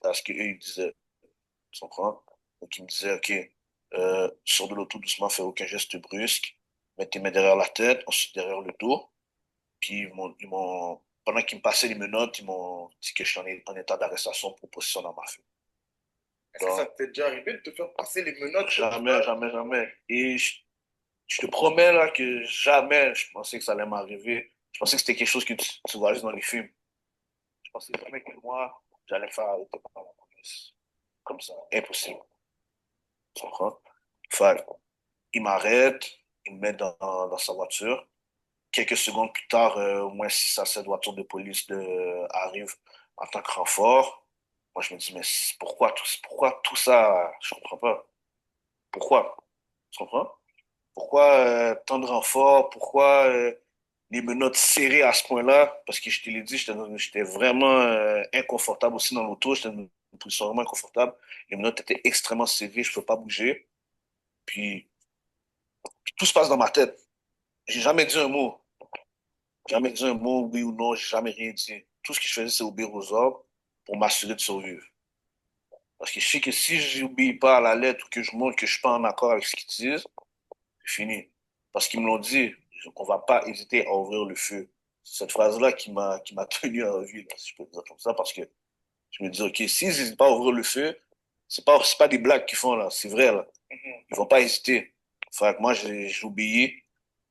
à ce qu'eux, ils disaient. Tu comprends? Donc, ils me disaient, OK, sors de l'auto doucement, fais aucun geste brusque, mets tes mains derrière la tête, ensuite derrière le dos. Puis, pendant qu'ils me passaient les menottes, ils m'ont dit que je suis en état d'arrestation pour possession d'arme à feu. Est-ce que ça t'est déjà arrivé de te faire passer les menottes comme Jamais, ça? jamais, jamais. Et je te promets là que jamais je pensais que ça allait m'arriver. Je pensais que c'était quelque chose que tu vois juste dans les films. Je pensais jamais que moi, j'allais me faire arrêter par la police. Comme ça. Impossible. Tu comprends? Fait, il m'arrête, il me met dans sa voiture. Quelques secondes plus tard, au moins 6 à 7 voitures de police arrivent en tant que renfort. Moi, je me dis, mais pourquoi tout ça? Je comprends pas. Pourquoi? Tu comprends? Pourquoi tant de renforts? Pourquoi les menottes serrées à ce point-là? Parce que je te l'ai dit, j'étais vraiment inconfortable aussi dans l'auto. J'étais dans une position vraiment inconfortable. Les menottes étaient extrêmement serrées, je ne peux pas bouger. Puis tout se passe dans ma tête. J'ai jamais dit un mot. Jamais dit un mot, oui ou non, j'ai jamais rien dit. Tout ce que je faisais, c'est obéir aux ordres pour m'assurer de survivre. Parce que je sais que si je n'obéis pas à la lettre ou que je montre que je suis pas en accord avec ce qu'ils disent, c'est fini. Parce qu'ils me l'ont dit, on va pas hésiter à ouvrir le feu. C'est cette phrase-là qui m'a tenu en vie, là, si je peux dire comme ça, parce que je me dis, OK, s'ils n'hésitent pas à ouvrir le feu, c'est pas des blagues qu'ils font, là, c'est vrai, là. Ils vont pas hésiter. Fait que moi, j'ai obéi.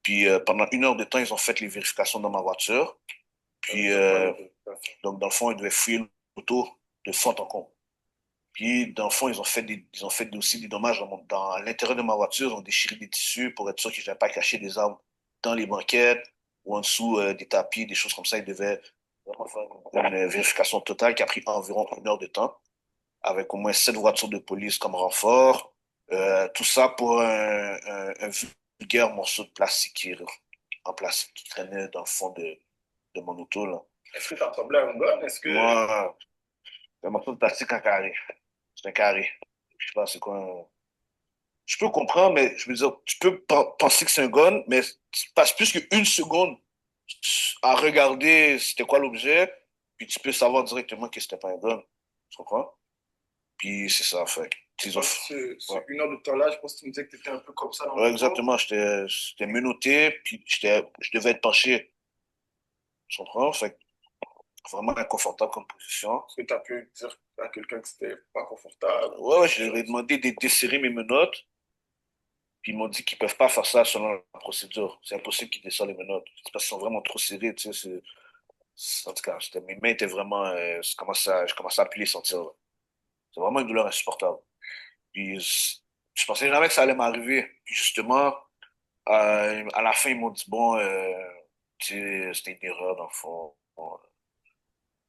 Puis pendant 1 heure de temps, ils ont fait les vérifications dans ma voiture. Puis donc, dans le fond, ils devaient fouiller l'auto de fond en comble. Puis, dans le fond, ils ont fait aussi des dommages dans l'intérieur de ma voiture. Ils ont déchiré des tissus pour être sûr que je n'avais pas caché des armes dans les banquettes ou en dessous des tapis, des choses comme ça. Ils devaient vraiment faire une vérification totale qui a pris environ 1 heure de temps, avec au moins 7 voitures de police comme renfort. Tout ça pour un vulgaire morceau de plastique en plastique qui traînait dans le fond de mon auto, là. Est-ce que ça ressemblait à un gun? Est-ce que... Moi, un morceau de plastique en carré. C'est un carré. Je sais pas c'est quoi. Je peux comprendre, mais je veux dire, tu peux penser que c'est un gun, mais tu passes plus qu'une seconde à regarder c'était quoi l'objet, puis tu peux savoir directement que c'était pas un gun. Tu comprends? Puis c'est ça, fait. Ils ont... Ce Ouais. 1 heure de temps-là, je pense que tu me disais que tu étais un peu comme ça dans Ouais, le exactement. J'étais menotté, puis je devais être penché. Tu comprends? Fait vraiment inconfortable comme position. Est-ce que tu as pu dire à quelqu'un que c'était pas confortable? Ouais, je leur ai demandé de desserrer mes menottes. Puis ils m'ont dit qu'ils peuvent pas faire ça selon la procédure. C'est impossible qu'ils descendent les menottes. C'est parce qu'ils sont vraiment trop serrés, tu sais. En tout cas, mes mains étaient vraiment. Je commençais à plus les sentir, là. C'est vraiment une douleur insupportable. Puis je pensais jamais que ça allait m'arriver. Puis justement, à la fin, ils m'ont dit, bon, tu sais, c'était une erreur dans le fond. Bon,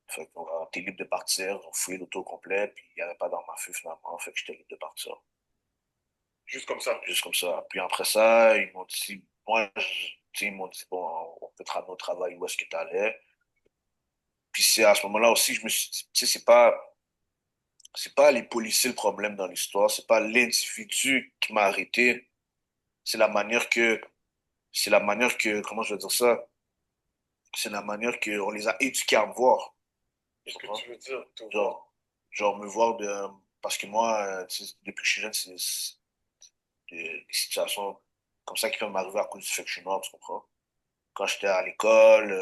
fait que t'es libre de partir. Ils ont fouillé l'auto complet, puis il n'y avait pas d'arme à feu finalement. Fait que j'étais libre de partir. Juste comme ça. Juste comme ça. Puis après ça, ils m'ont dit, moi, tu sais, ils m'ont dit, bon, on peut te ramener au travail où est-ce que tu allais. Puis c'est à ce moment-là aussi, je me suis dit, tu sais, c'est pas les policiers le problème dans l'histoire, c'est pas l'individu qui m'a arrêté, c'est la manière que, comment je vais dire ça, c'est la manière qu'on les a éduqués à me voir. Qu'est-ce que tu veux dire? Genre me voir parce que moi, tu sais, depuis que je suis jeune, c'est des situations comme ça qui peuvent m'arriver à cause du fait que je suis noir, tu comprends? Quand j'étais à l'école,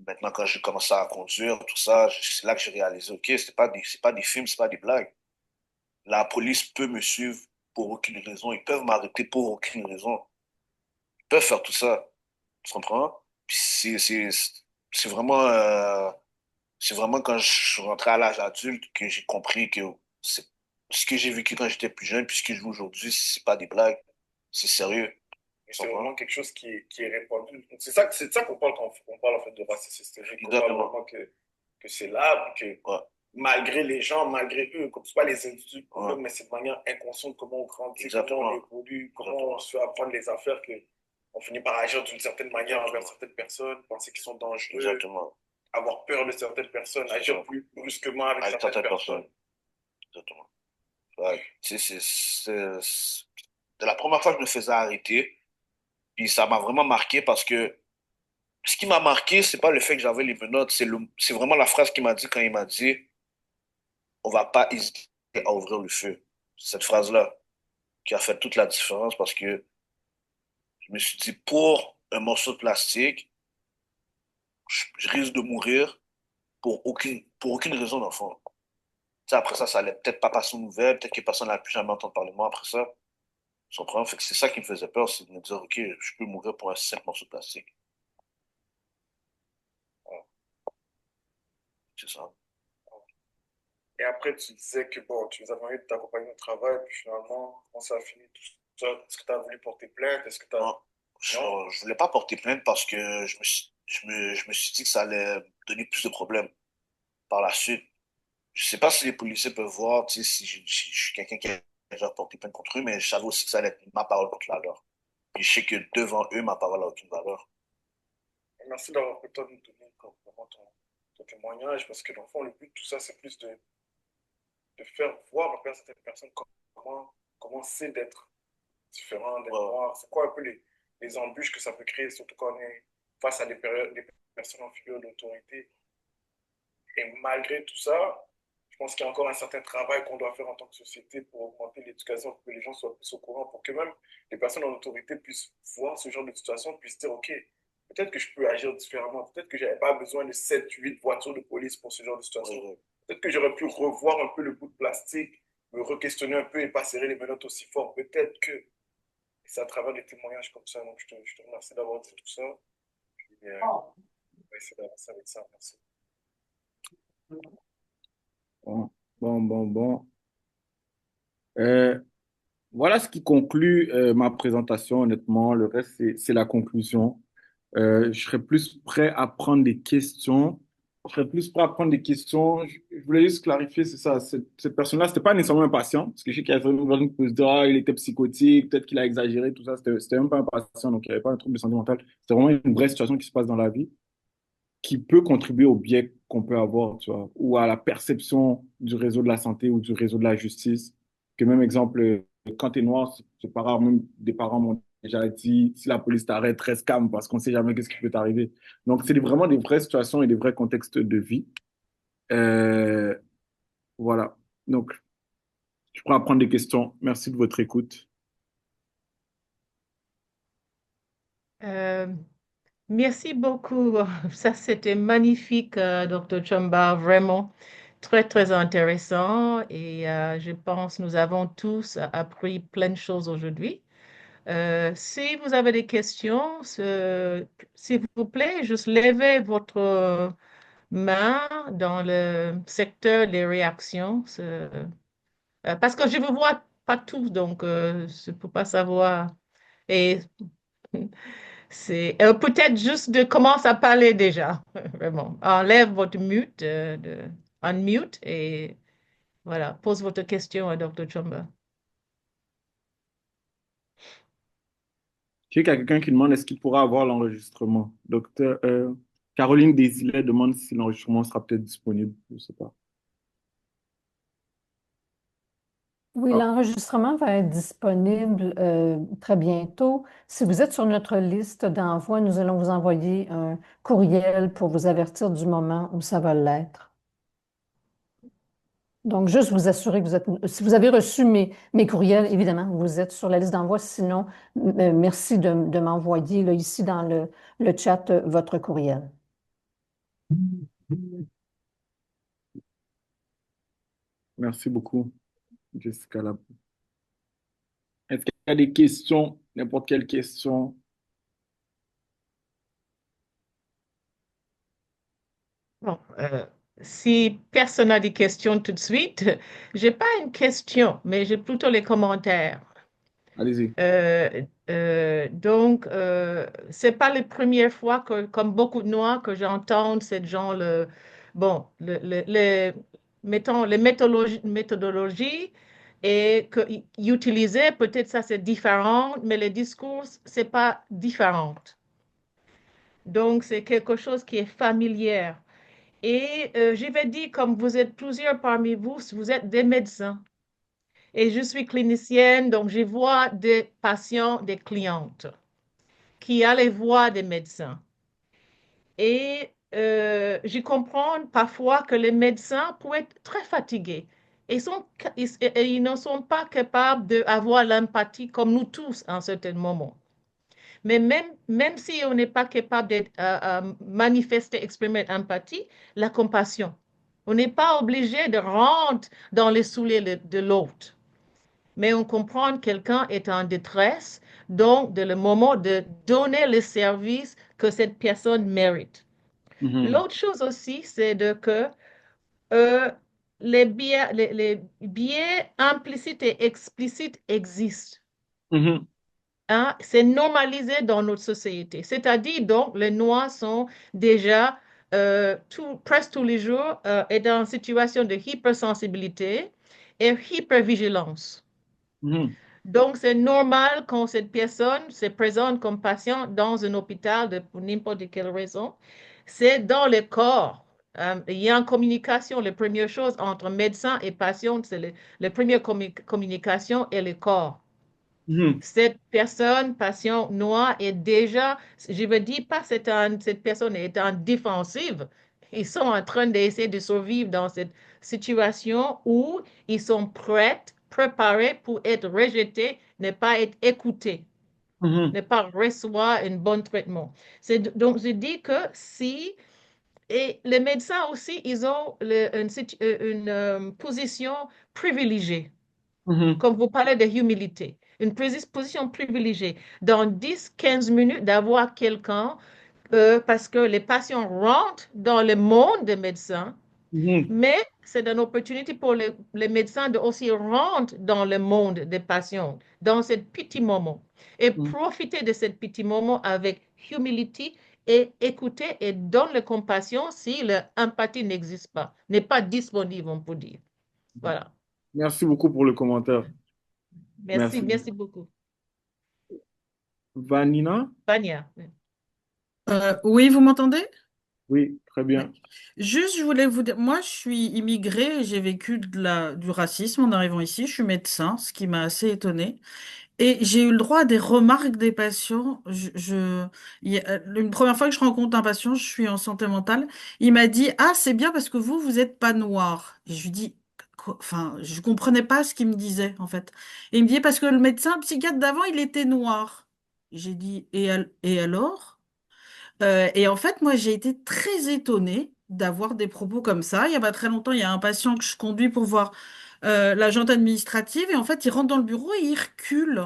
maintenant quand j'ai commencé à conduire, tout ça, c'est là que j'ai réalisé, ok, c'est pas des films, c'est pas des blagues. La police peut me suivre pour aucune raison, ils peuvent m'arrêter pour aucune raison. Ils peuvent faire tout ça, tu comprends? Puis c'est vraiment quand je suis rentré à l'âge adulte que j'ai compris que c'est ce que j'ai vécu quand j'étais plus jeune, puis ce que je vis aujourd'hui, c'est pas des blagues, c'est sérieux. C'est vraiment quelque chose qui est répandu. C'est de ça qu'on parle quand on parle en fait de racisme systémique. On parle vraiment que c'est là, que ouais. Malgré les gens, malgré eux, comme c'est pas les individus, mais c'est de manière inconsciente comment on grandit, comment on évolue, comment on se fait apprendre les affaires, qu'on finit par agir d'une certaine manière envers certaines personnes, penser qu'ils sont dangereux, avoir peur de certaines personnes, agir plus brusquement avec certaines personnes. Exactement. Ouais, tu sais, c'est la première fois que je me faisais arrêter. Puis ça m'a vraiment marqué parce que ce qui m'a marqué, c'est pas le fait que j'avais les menottes, c'est vraiment la phrase qu'il m'a dit quand il m'a dit on va pas hésiter à ouvrir le feu. Cette phrase-là qui a fait toute la différence parce que je me suis dit pour un morceau de plastique, je risque de mourir pour aucune raison d'enfant. Tu sais, après ça allait peut-être pas passer aux nouvelles, peut-être que personne n'allait plus jamais entendre parler de moi après ça. Tu comprends? Fait que c'est ça qui me faisait peur, c'est de me dire, OK, je peux mourir pour un simple morceau de plastique. C'est ça. Et après, tu disais que bon, tu nous as demandé de t'accompagner au travail, puis finalement, comment ça a fini tout ça? Est-ce que tu as voulu porter plainte? Est-ce que tu as... Non, je voulais pas porter plainte parce que je me suis dit que ça allait me donner plus de problèmes par la suite. Je sais pas si les policiers peuvent voir, tu sais, si je suis quelqu'un qui a déjà porté plainte contre eux, mais je savais aussi que ça allait être ma parole contre la leur. Puis je sais que devant eux, ma parole n'a aucune valeur. Merci d'avoir pris le temps de nous donner vraiment ton témoignage, parce que dans le fond, le but de tout ça, c'est plus de faire voir un peu à certaines personnes comment c'est d'être différent, d'être noir. C'est quoi un peu les embûches que ça peut créer, surtout quand on est face à des personnes en figure d'autorité. Et malgré tout ça, je pense qu'il y a encore un certain travail qu'on doit faire en tant que société pour augmenter l'éducation, pour que les gens soient plus au courant, pour que même les personnes en autorité puissent voir ce genre de situation, puissent dire, OK, peut-être que je peux agir différemment, peut-être que je n'avais pas besoin de 7, 8 voitures de police pour ce genre de situation. Peut-être que j'aurais pu revoir un peu le bout de plastique me re-questionner un peu et pas serrer les menottes aussi fort. Peut-être que c'est à travers des témoignages comme ça. Donc, je te remercie d'avoir dit tout ça. Et, on va essayer d'avancer avec ça. Merci. Bon, bon, bon, bon. Euh, voilà ce qui conclut ma présentation, honnêtement. Le reste, c'est la conclusion. Je serais plus prêt à prendre des questions. Je serais plus prêt à prendre des questions. Je voulais juste clarifier, c'est ça. Cette personne-là, c'était pas nécessairement un patient. Parce que je sais qu'il y a certaines personnes qui peuvent se dire, ah, il était psychotique, peut-être qu'il a exagéré, tout ça. C'était même pas un patient, donc il n'y avait pas un trouble de santé mentale. C'était vraiment une vraie situation qui se passe dans la vie, qui peut contribuer au biais qu'on peut avoir, tu vois, ou à la perception du réseau de la santé ou du réseau de la justice. Que même exemple, quand tu es noir, c'est pas rare, même des parents m'ont déjà dit, si la police t'arrête, reste calme parce qu'on sait jamais qu'est-ce qui peut t'arriver. Donc, vraiment des vraies situations et des vrais contextes de vie. Euh, voilà. Donc, je pourrais prendre des questions. Merci de votre écoute. Euh, Merci beaucoup. Ça, c'était magnifique, Dr. Chamba, vraiment très, très intéressant. Et je pense que nous avons tous appris plein de choses aujourd'hui. Si vous avez des questions, s'il vous plaît, juste levez votre main dans le secteur des réactions. Parce que je ne vous vois pas tous, donc je ne peux pas savoir. Et c'est peut-être juste de commencer à parler déjà, vraiment. Enlève votre mute, unmute et voilà, pose votre question à Dr. Chamba. Je sais qu'il y a quelqu'un qui demande est-ce qu'il pourra avoir l'enregistrement. Docteur Caroline Désilet demande si l'enregistrement sera peut-être disponible. Je ne sais pas. Oui, Ah, l'enregistrement va être disponible très bientôt. Si vous êtes sur notre liste d'envoi, nous allons vous envoyer un courriel pour vous avertir du moment où ça va l'être. Donc, juste vous assurer que vous êtes, si vous avez reçu mes courriels, évidemment, vous êtes sur la liste d'envoi. Sinon, merci de m'envoyer là, ici dans le chat votre courriel. merci beaucoup, Jessica. Est-ce qu'il y a des questions? N'importe quelle question? Bon, si personne n'a des questions tout de suite, j'ai pas une question, mais j'ai plutôt les commentaires. Allez-y. Donc, c'est pas la première fois que, comme beaucoup de Noirs, que j'entends ce genre bon, mettons, les méthodologies et qu'ils utilisaient, peut-être ça c'est différent, mais les discours, c'est pas différent. Donc, c'est quelque chose qui est familier. Et je vais dire, comme vous êtes plusieurs parmi vous, vous êtes des médecins. Et je suis clinicienne, donc je vois des patients, des clientes qui allaient voir des médecins. Et je comprends parfois que les médecins peuvent être très fatigués. Ils ne sont pas capables d'avoir l'empathie comme nous tous à un certain moment. Mais même si on n'est pas capable de manifester, exprimer l'empathie, la compassion. On n'est pas obligé de rentrer dans les souliers de l'autre. Mais on comprend que quelqu'un est en détresse, donc de le moment de donner le service que cette personne mérite. Mhm. L'autre chose aussi, c'est que euh, les biais implicites et explicites existent. Mhm. Hein, c'est normalisé dans notre société. C'est-à-dire, donc, les Noirs sont déjà presque tous les jours dans une situation de hypersensibilité et hypervigilance. Mhm. Donc, c'est normal quand cette personne se présente comme patient dans un hôpital pour n'importe quelle raison. C'est dans le corps. Il y a une communication. La première chose entre médecin et patient, c'est la première communication et le corps. Mhm. Cette personne, patient noir, est déjà, je ne dis pas que cette personne est en défensive. Ils sont en train d'essayer de survivre dans cette situation où ils sont prêts, préparés pour être rejetés, ne pas être écoutés, Mhm. ne pas recevoir un bon traitement. Donc, je dis que si, et les médecins aussi, ils ont une position privilégiée. Mhm. Comme vous parlez de humilité, une position privilégiée. Dans 10, 15 minutes, d'avoir quelqu'un, parce que les patients rentrent dans le monde des médecins, Mhm. mais c'est une opportunité pour les médecins de aussi rentrer dans le monde des patients, dans ce petit moment, et Mhm. profiter de ce petit moment avec humilité et écouter et donner la compassion si l'empathie n'existe pas, n'est pas disponible, on peut dire. Voilà. Merci beaucoup pour le commentaire. Merci, Merci. merci beaucoup. Vanina? Vania. Oui, vous m'entendez? Oui, très Oui. bien. Juste, je voulais vous dire, moi, je suis immigrée et j'ai vécu du racisme en arrivant ici. Je suis médecin, ce qui m'a assez étonnée. Et j'ai eu le droit à des remarques des patients. Une première fois que je rencontre un patient, je suis en santé mentale, il m'a dit, ah, c'est bien parce que vous n'êtes pas noir. Et je lui dis, enfin, je comprenais pas ce qu'il me disait, en fait. Et il me dit, parce que le médecin psychiatre d'avant, il était noir. J'ai dit, et alors? Et en fait, moi, j'ai été très étonnée d'avoir des propos comme ça. Il y a pas très longtemps, il y a un patient que je conduis pour voir l'agente administrative et en fait, il rentre dans le bureau et il recule.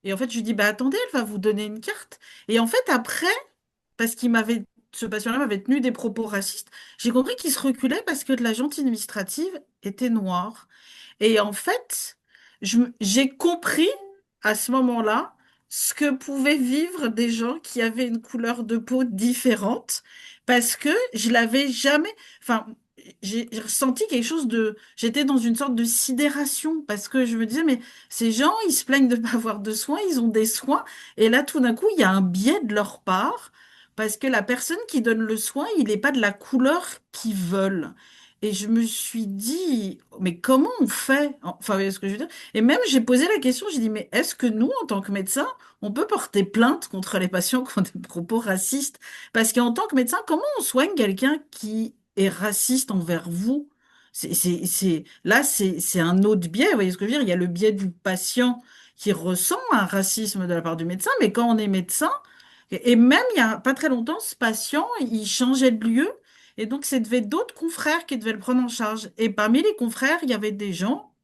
Et en fait, je lui dis, bah attendez, elle va vous donner une carte. Et en fait, après, parce ce patient-là m'avait tenu des propos racistes, j'ai compris qu'il se reculait parce que l'agente administrative était noire. Et en fait, j'ai compris à ce moment-là ce que pouvaient vivre des gens qui avaient une couleur de peau différente parce que je l'avais jamais, enfin, j'ai ressenti quelque chose j'étais dans une sorte de sidération parce que je me disais, mais ces gens, ils se plaignent de ne pas avoir de soins, ils ont des soins et là, tout d'un coup, il y a un biais de leur part parce que la personne qui donne le soin, il n'est pas de la couleur qu'ils veulent. Et je me suis dit, mais comment on fait? Enfin, vous voyez ce que je veux dire? Et même, j'ai posé la question, j'ai dit, mais est-ce que nous, en tant que médecins, on peut porter plainte contre les patients qui ont des propos racistes? Parce qu'en tant que médecin, comment on soigne quelqu'un qui est raciste envers vous? Là, c'est un autre biais, vous voyez ce que je veux dire? Il y a le biais du patient qui ressent un racisme de la part du médecin, mais quand on est médecin, et même il y a pas très longtemps, ce patient, il changeait de lieu. Et donc, c'est devait d'autres confrères qui devaient le prendre en charge. Et parmi les confrères, il y avait des gens,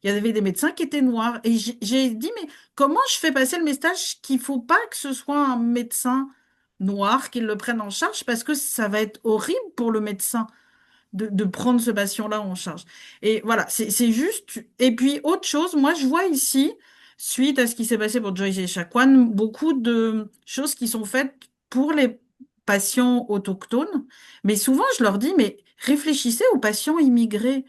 il y avait des médecins qui étaient noirs. Et j'ai dit, mais comment je fais passer le message qu'il faut pas que ce soit un médecin noir qui le prenne en charge parce que ça va être horrible pour le médecin de prendre ce patient-là en charge. Et voilà, c'est juste. Et puis, autre chose, moi, je vois ici, suite à ce qui s'est passé pour Joyce et Echaquan, beaucoup de choses qui sont faites pour les patients autochtones. Mais souvent, je leur dis, mais réfléchissez aux patients immigrés.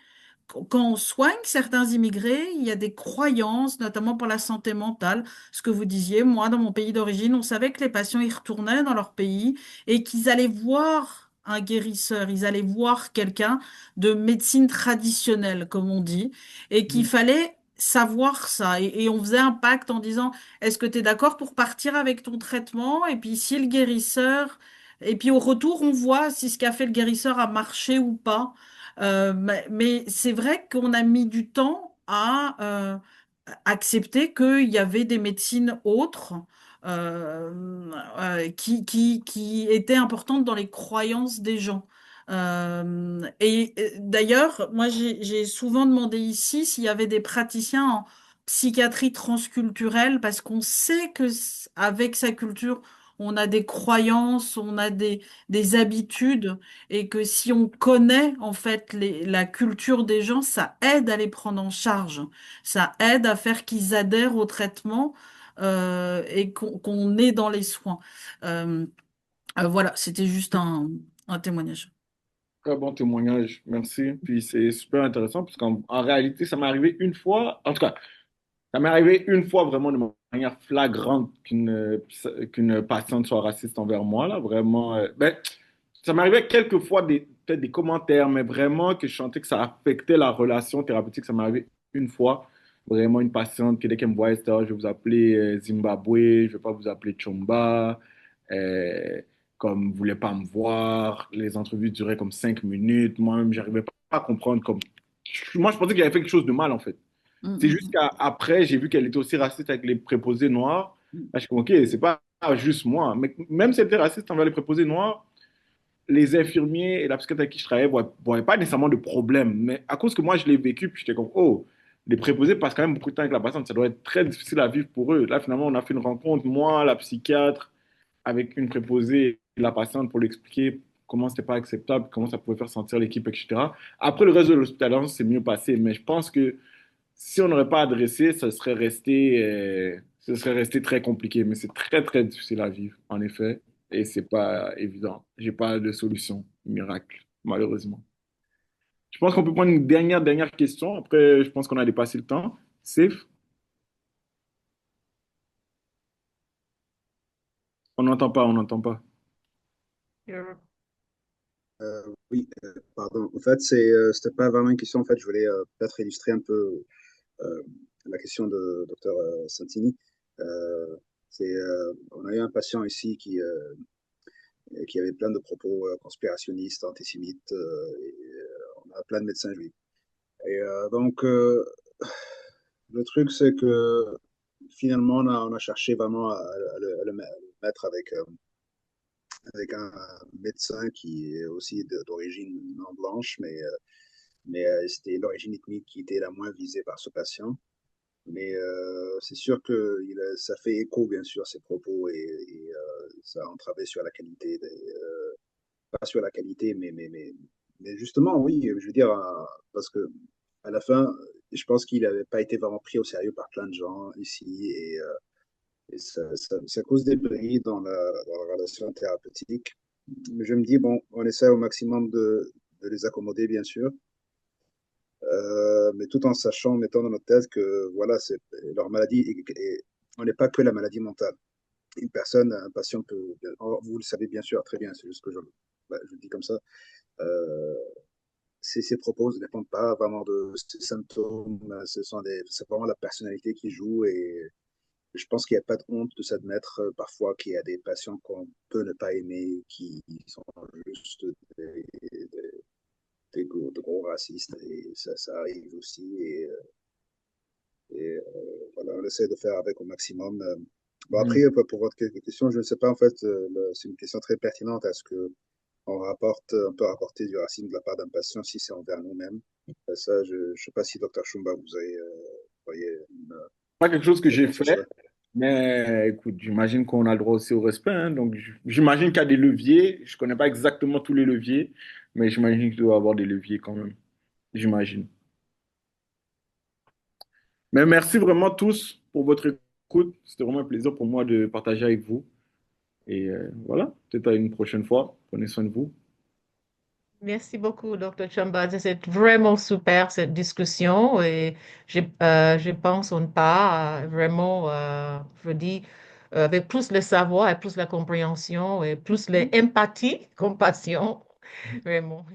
Quand on soigne certains immigrés, il y a des croyances, notamment pour la santé mentale. Ce que vous disiez, moi, dans mon pays d'origine, on savait que les patients y retournaient dans leur pays et qu'ils allaient voir un guérisseur, ils allaient voir quelqu'un de médecine traditionnelle, comme on dit, et qu'il Mhm. fallait savoir ça. Et on faisait un pacte en disant, est-ce que tu es d'accord pour partir avec ton traitement? Et puis si le guérisseur... Et puis au retour, on voit si ce qu'a fait le guérisseur a marché ou pas. Mais c'est vrai qu'on a mis du temps à accepter qu'il y avait des médecines autres qui étaient importantes dans les croyances des gens. D'ailleurs, moi, j'ai souvent demandé ici s'il y avait des praticiens en psychiatrie transculturelle, parce qu'on sait que avec sa culture, on a des croyances, on a des habitudes, et que si on connaît en fait la culture des gens, ça aide à les prendre en charge. Ça aide à faire qu'ils adhèrent au traitement et qu'on est dans les soins. Euh, voilà, c'était juste un témoignage. Très bon témoignage, merci. Puis c'est super intéressant parce qu'en réalité, ça m'est arrivé une fois, en tout cas, ça m'est arrivé une fois vraiment de manière flagrante qu'une patiente soit raciste envers moi, là, vraiment. Ben, ça m'est arrivé quelques fois peut-être des commentaires, mais vraiment que je sentais que ça affectait la relation thérapeutique. Ça m'est arrivé une fois, vraiment une patiente qui dès qu'elle me voyait, c'était, Ah, je vais vous appeler Zimbabwe, je ne vais pas vous appeler Chumba, euh, comme vous ne voulez pas me voir. Les entrevues duraient comme 5 minutes. Moi-même, j'arrivais pas à comprendre. Moi, je pensais que j'avais fait quelque chose de mal, en fait. C'est juste Mm, qu'après, j'ai vu qu'elle était aussi raciste avec les préposés noirs. mm, Là, je suis comme, OK, c'est pas juste moi. Mais même si elle était raciste envers les préposés noirs, les infirmiers et la psychiatre avec qui je travaillais ne voyaient pas nécessairement de problème. Mais à cause que moi, je l'ai vécu, puis j'étais comme, oh, Les préposés passent quand même beaucoup de temps avec la patiente. Ça doit être très difficile à vivre pour eux. Là, finalement, on a fait une rencontre, moi, la psychiatre, avec une préposée et la patiente pour lui expliquer comment c'était pas acceptable, comment ça pouvait faire sentir l'équipe, etc. Après, le reste de l'hospitalisation, c'est mieux passé. Mais je pense que si on n'aurait pas adressé, ce serait resté très compliqué. Mais c'est très, très difficile à vivre, en effet. Et c'est pas évident. J'ai pas de solution miracle, malheureusement. Je pense qu'on peut prendre une dernière question. Après, je pense qu'on a dépassé le temps. Safe? On n'entend pas, on n'entend pas. You're- Oui, pardon. En fait, c'était pas vraiment une question. En fait, je voulais peut-être illustrer un peu euh, la question de Dr Santini. On a eu un patient ici qui avait plein de propos conspirationnistes, antisémites. On a plein de médecins juifs. Donc, le truc, c'est que finalement, on a cherché vraiment à le mettre avec un médecin qui est aussi d'origine non blanche, mais c'était l'origine ethnique qui était la moins visée par ce patient. Mais c'est sûr que ça fait écho, bien sûr, ces propos et ça a entravé sur la qualité, pas sur la qualité, mais justement, oui, je veux dire, parce que à la fin, je pense qu'il n'avait pas été vraiment pris au sérieux par plein de gens ici et ça cause des bris dans la relation thérapeutique. Mais je me dis, bon, on essaie au maximum de les accommoder, bien sûr, mais tout en sachant, mettant dans notre tête que voilà, leur maladie, on n'est pas que la maladie mentale. Une personne, un patient peut, vous le savez bien sûr très bien, c'est juste que je le dis comme ça, euh, ces propos ne dépendent pas vraiment de ces symptômes, c'est vraiment la personnalité qui joue et je pense qu'il n'y a pas de honte de s'admettre parfois qu'il y a des patients qu'on peut ne pas aimer, qui sont juste de gros racistes et ça arrive aussi et voilà, on essaie de faire avec au maximum. Bon, Mhm. après, pour votre question, je ne sais pas, en fait, c'est une question très pertinente. Est-ce que on peut rapporter du racisme de la part d'un patient si c'est envers nous-mêmes? Ça, je ne sais pas si Dr Shumba, vous avez, voyez, Pas quelque chose que une j'ai réponse sur fait, ça. mais écoute, j'imagine qu'on a le droit aussi au respect, hein. Donc, j'imagine qu'il y a des leviers. Je connais pas exactement tous les leviers, mais j'imagine qu'il doit y avoir des leviers quand même. J'imagine. Mais merci vraiment tous pour votre écoute. C'était vraiment un plaisir pour moi de partager avec vous. Et voilà, peut-être à une prochaine fois. Prenez soin de vous. Merci beaucoup, Dr. Chamba. C'est vraiment super cette discussion et je pense on part vraiment, je dis, avec plus le savoir et plus la compréhension et plus l'empathie, compassion, vraiment.